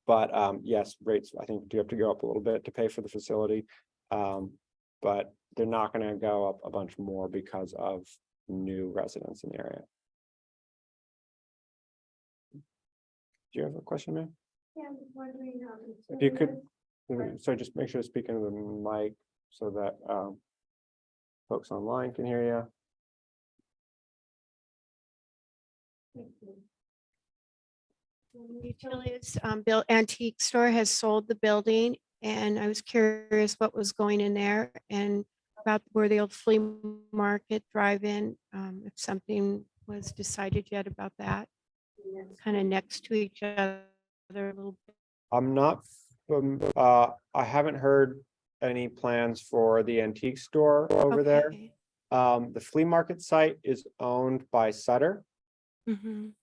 But yes, rates I think do have to go up a little bit to pay for the facility. But they're not going to go up a bunch more because of new residents in the area. Do you have a question, ma'am? Yeah, I'm wondering. If you could, so just make sure to speak into the mic so that folks online can hear you. Utilities built antique store has sold the building, and I was curious what was going in there and about where the old flea market drive-in, if something was decided yet about that? Kind of next to each other a little bit. I'm not, I haven't heard any plans for the antique store over there. Okay. The flea market site is owned by Sutter, Mhm,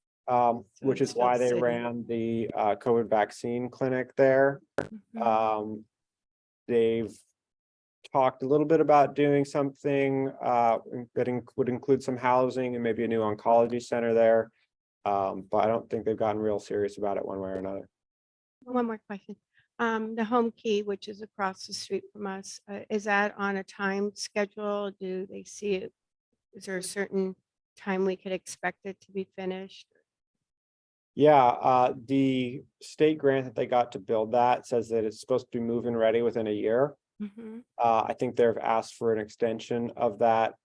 which is it's why still they city. ring the COVID vaccine clinic there. mhm. They've talked a little bit about doing something that would include some housing and maybe a new oncology center there. But I don't think they've gotten real serious about it one way or another. One more question. The Home Key, which is across the street from us, is that on a time schedule? Do they see it? Is there a certain time we could expect it to be finished? Yeah, the state grant that they got to build that says that it's supposed to be move-in ready within a year. Mhm. I think they've asked for an extension of that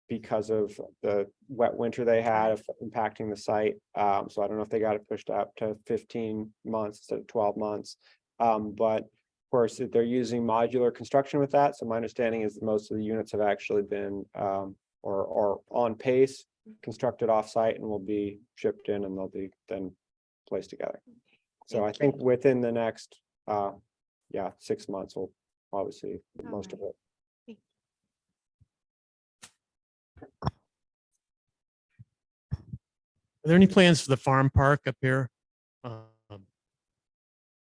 because of the wet winter they had impacting the site. So I don't know if they got it pushed up to 15 months instead of 12 months. But of course, they're using modular construction with that. So my understanding is that most of the units have actually been or on pace, constructed offsite and will be shipped in and they'll be then placed together. So I think within the next 6 months, we'll probably see most of it. Are there any plans for the farm park up here?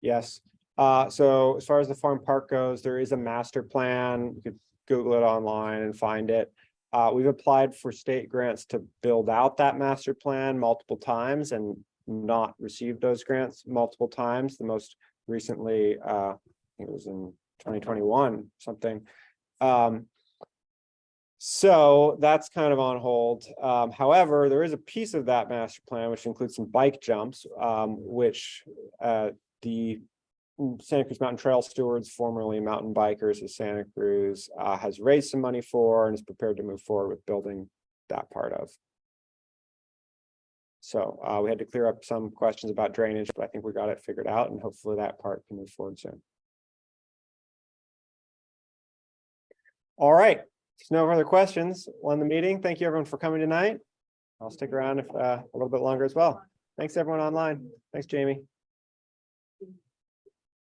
Yes. So as far as the farm park goes, there is a master plan. You could Google it online and find it. We've applied for state grants to build out that master plan multiple times and not received those grants multiple times. The most recently, I think it was in 2021, something. So that's kind of on hold. However, there is a piece of that master plan which includes some bike jumps, which the Santa Cruz Mountain Trail Stewards, formerly Mountain Bikers of Santa Cruz, has raised some money for and is prepared to move forward with building that part of. So we had to clear up some questions about drainage, but I think we got it figured out and hopefully that part can move forward soon. All right, there's no further questions on the meeting. Thank you everyone for coming tonight. I'll stick around if a little bit longer as well. Thanks everyone online. Thanks, Jamie.